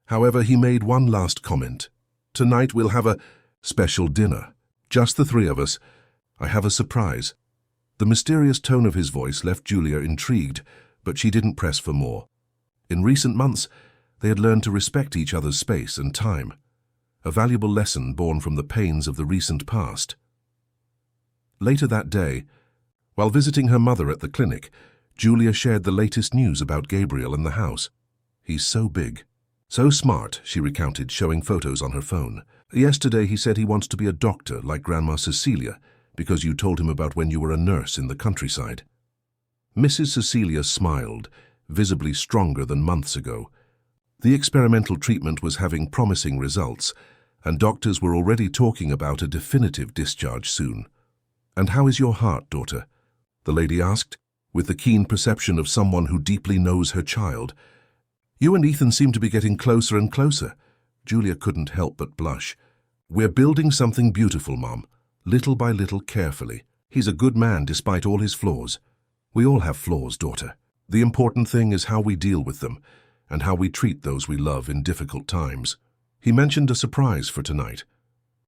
however, he made one last comment. Tonight we'll have a special dinner. Just the three of us. I have a surprise. The mysterious tone of his voice left Julia intrigued, but she didn't press for more. In recent months, they had learned to respect each other's space and time, a valuable lesson born from the pains of the recent past. Later that day, while visiting her mother at the clinic, Julia shared the latest news about Gabriel and the house. He's so big, so smart, she recounted, showing photos on her phone. Yesterday he said he wants to be a doctor like Grandma Cecilia, because you told him about when you were a nurse in the countryside. Mrs. Cecilia smiled, visibly stronger than months ago. The experimental treatment was having promising results, and doctors were already talking about a definitive discharge soon. And how is your heart, daughter? The lady asked, with the keen perception of someone who deeply knows her child. You and Ethan seem to be getting closer and closer. Julia couldn't help but blush. We're building something beautiful, Mom, little by little, carefully. He's a good man despite all his flaws. We all have flaws, daughter. The important thing is how we deal with them, and how we treat those we love in difficult times. He mentioned a surprise for tonight.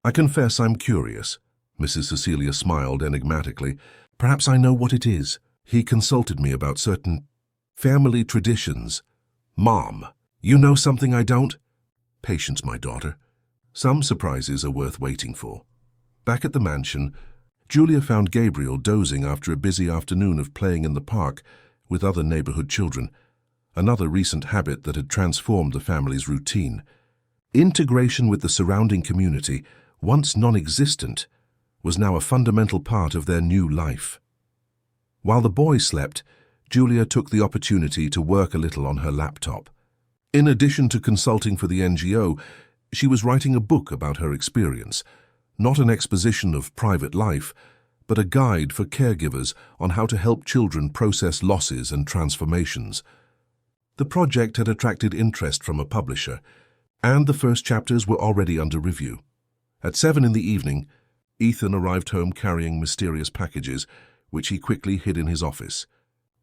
I confess I'm curious. Mrs. Cecilia smiled enigmatically. Perhaps I know what it is. He consulted me about certain family traditions. Mom, you know something I don't? Patience, my daughter. Some surprises are worth waiting for. Back at the mansion, Julia found Gabriel dozing after a busy afternoon of playing in the park with other neighborhood children, another recent habit that had transformed the family's routine. Integration with the surrounding community, once non-existent, was now a fundamental part of their new life. While the boy slept, Julia took the opportunity to work a little on her laptop. In addition to consulting for the NGO, she was writing a book about her experience, not an exposition of private life, but a guide for caregivers on how to help children process losses and transformations. The project had attracted interest from a publisher, and the first chapters were already under review. At 7 in the evening, Ethan arrived home carrying mysterious packages, which he quickly hid in his office.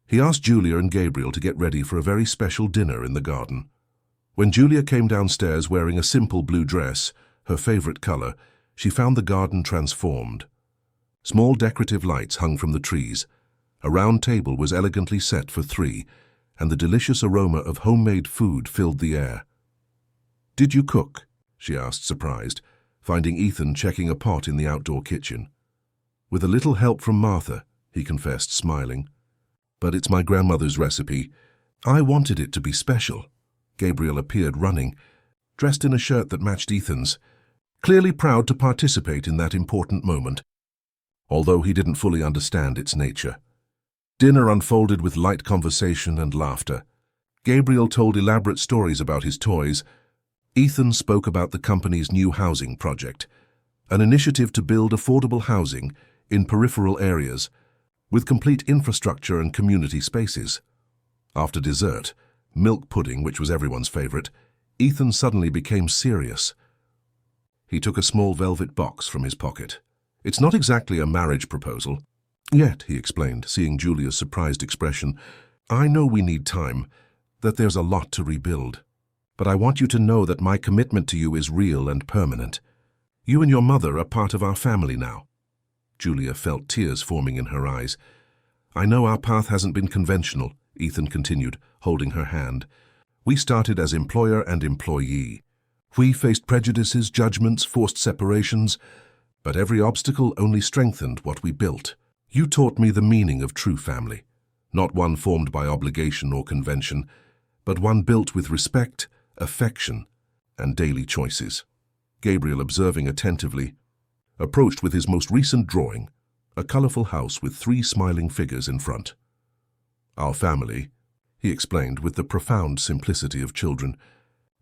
He asked Julia and Gabriel to get ready for a very special dinner in the garden. When Julia came downstairs wearing a simple blue dress, her favorite color, she found the garden transformed. Small decorative lights hung from the trees. A round table was elegantly set for 3, and the delicious aroma of homemade food filled the air. Did you cook? She asked, surprised, finding Ethan checking a pot in the outdoor kitchen. With a little help from Martha, he confessed, smiling. But it's my grandmother's recipe. I wanted it to be special. Gabriel appeared running, dressed in a shirt that matched Ethan's, clearly proud to participate in that important moment, although he didn't fully understand its nature. Dinner unfolded with light conversation and laughter. Gabriel told elaborate stories about his toys. Ethan spoke about the company's new housing project, an initiative to build affordable housing in peripheral areas with complete infrastructure and community spaces. After dessert, milk pudding, which was everyone's favorite, Ethan suddenly became serious. He took a small velvet box from his pocket. It's not exactly a marriage proposal. Yet, he explained, seeing Julia's surprised expression, I know we need time, that there's a lot to rebuild. But I want you to know that my commitment to you is real and permanent. You and your mother are part of our family now. Julia felt tears forming in her eyes. I know our path hasn't been conventional, Ethan continued, holding her hand. We started as employer and employee. We faced prejudices, judgments, forced separations, but every obstacle only strengthened what we built. You taught me the meaning of true family, not one formed by obligation or convention, but one built with respect, affection, and daily choices. Gabriel, observing attentively, approached with his most recent drawing, a colorful house with 3 smiling figures in front. "Our family," he explained with the profound simplicity of children.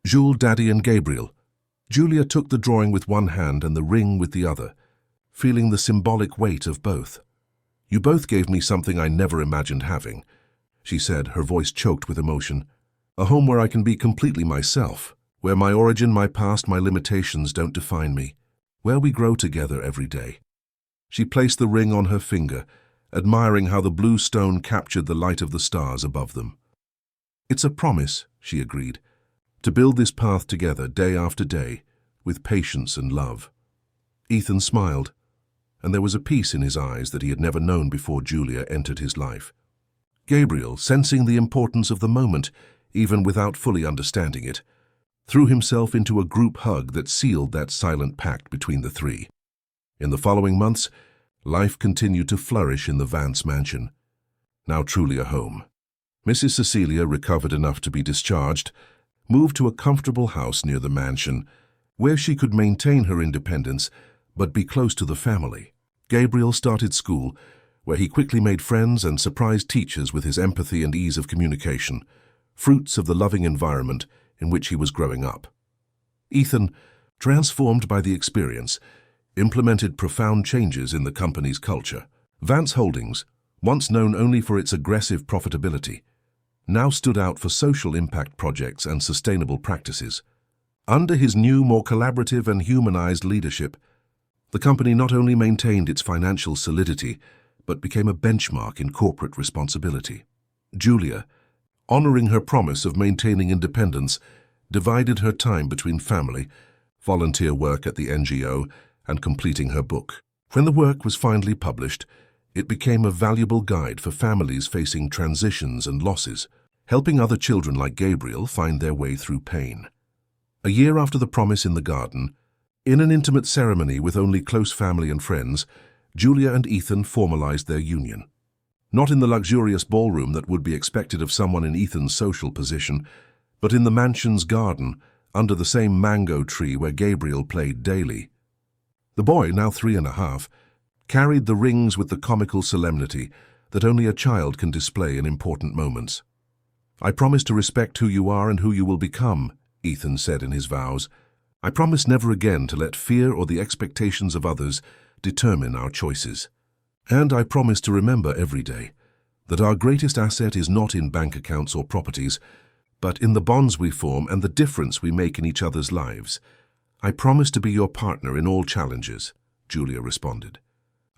"Jules, Daddy, and Gabriel." Julia took the drawing with one hand and the ring with the other, feeling the symbolic weight of both. "You both gave me something I never imagined having," she said, her voice choked with emotion. "A home where I can be completely myself, where my origin, my past, my limitations don't define me, where we grow together every day." She placed the ring on her finger, admiring how the blue stone captured the light of the stars above them. "It's a promise," she agreed, "to build this path together day after day, with patience and love." Ethan smiled, and there was a peace in his eyes that he had never known before Julia entered his life. Gabriel, sensing the importance of the moment, even without fully understanding it, threw himself into a group hug that sealed that silent pact between the 3. In the following months, life continued to flourish in the Vance mansion, now truly a home. Mrs. Cecilia, recovered enough to be discharged, moved to a comfortable house near the mansion, where she could maintain her independence but be close to the family. Gabriel started school, where he quickly made friends and surprised teachers with his empathy and ease of communication, fruits of the loving environment in which he was growing up. Ethan, transformed by the experience, implemented profound changes in the company's culture. Vance Holdings, once known only for its aggressive profitability, now stood out for social impact projects and sustainable practices. Under his new, more collaborative and humanized leadership, the company not only maintained its financial solidity, but became a benchmark in corporate responsibility. Julia, honoring her promise of maintaining independence, divided her time between family, volunteer work at the NGO, and completing her book. When the work was finally published, it became a valuable guide for families facing transitions and losses, helping other children like Gabriel find their way through pain. A year after the promise in the garden, in an intimate ceremony with only close family and friends, Julia and Ethan formalized their union. Not in the luxurious ballroom that would be expected of someone in Ethan's social position, but in the mansion's garden, under the same mango tree where Gabriel played daily. The boy, now 3.5, carried the rings with the comical solemnity that only a child can display in important moments. "I promise to respect who you are and who you will become," Ethan said in his vows. "I promise never again to let fear or the expectations of others determine our choices. And I promise to remember every day that our greatest asset is not in bank accounts or properties, but in the bonds we form and the difference we make in each other's lives. I promise to be your partner in all challenges," Julia responded.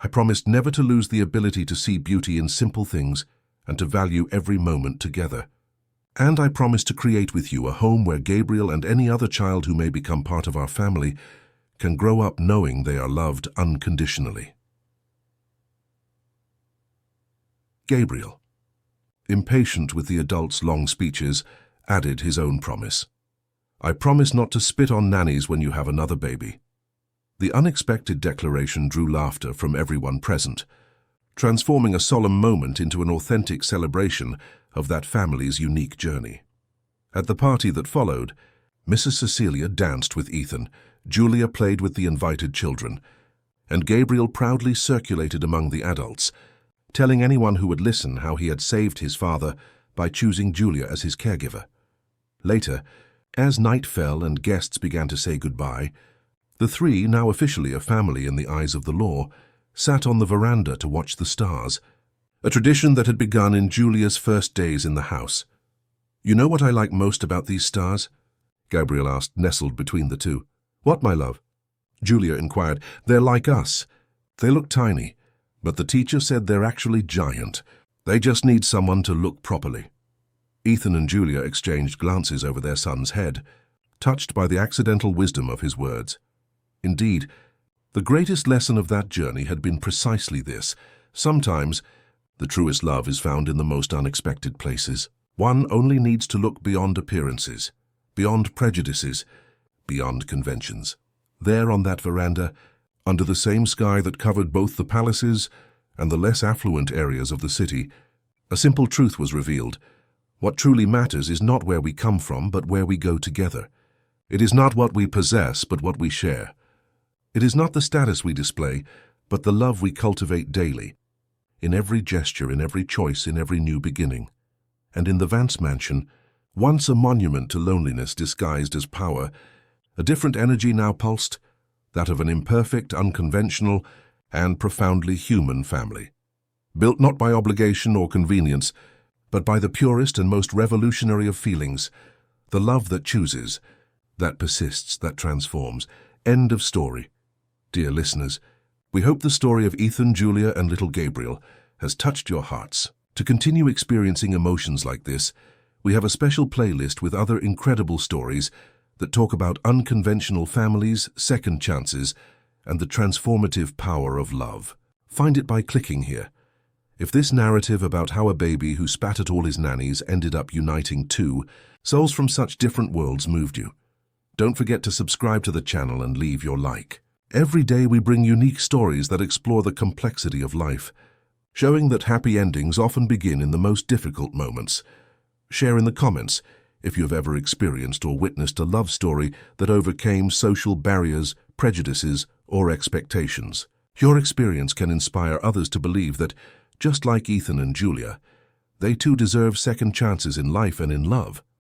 "I promise never to lose the ability to see beauty in simple things and to value every moment together. And I promise to create with you a home where Gabriel and any other child who may become part of our family can grow up knowing they are loved unconditionally." Gabriel, impatient with the adults' long speeches, added his own promise. "I promise not to spit on nannies when you have another baby." The unexpected declaration drew laughter from everyone present, transforming a solemn moment into an authentic celebration of that family's unique journey. At the party that followed, Mrs. Cecilia danced with Ethan, Julia played with the invited children, and Gabriel proudly circulated among the adults, telling anyone who would listen how he had saved his father by choosing Julia as his caregiver. Later, as night fell and guests began to say goodbye, the 3, now officially a family in the eyes of the law, sat on the veranda to watch the stars, a tradition that had begun in Julia's first days in the house. "You know what I like most about these stars?" Gabriel asked, nestled between the 2. "What, my love?" Julia inquired. "They're like us. They look tiny, but the teacher said they're actually giant. They just need someone to look properly." Ethan and Julia exchanged glances over their son's head, touched by the accidental wisdom of his words. Indeed, the greatest lesson of that journey had been precisely this. Sometimes, the truest love is found in the most unexpected places. One only needs to look beyond appearances, beyond prejudices, beyond conventions. There on that veranda, under the same sky that covered both the palaces and the less affluent areas of the city, a simple truth was revealed. What truly matters is not where we come from, but where we go together. It is not what we possess, but what we share. It is not the status we display, but the love we cultivate daily, in every gesture, in every choice, in every new beginning. And in the Vance mansion, once a monument to loneliness disguised as power, a different energy now pulsed, that of an imperfect, unconventional, and profoundly human family. Built not by obligation or convenience, but by the purest and most revolutionary of feelings, the love that chooses, that persists, that transforms. End of story. Dear listeners, we hope the story of Ethan, Julia, and little Gabriel has touched your hearts. To continue experiencing emotions like this, we have a special playlist with other incredible stories that talk about unconventional families, second chances, and the transformative power of love. Find it by clicking here. If this narrative about how a baby who spat at all his nannies ended up uniting two souls from such different worlds moved you, don't forget to subscribe to the channel and leave your like. Every day we bring unique stories that explore the complexity of life, showing that happy endings often begin in the most difficult moments. Share in the comments if you have ever experienced or witnessed a love story that overcame social barriers, prejudices, or expectations. Your experience can inspire others to believe that, just like Ethan and Julia, they too deserve second chances in life and in love.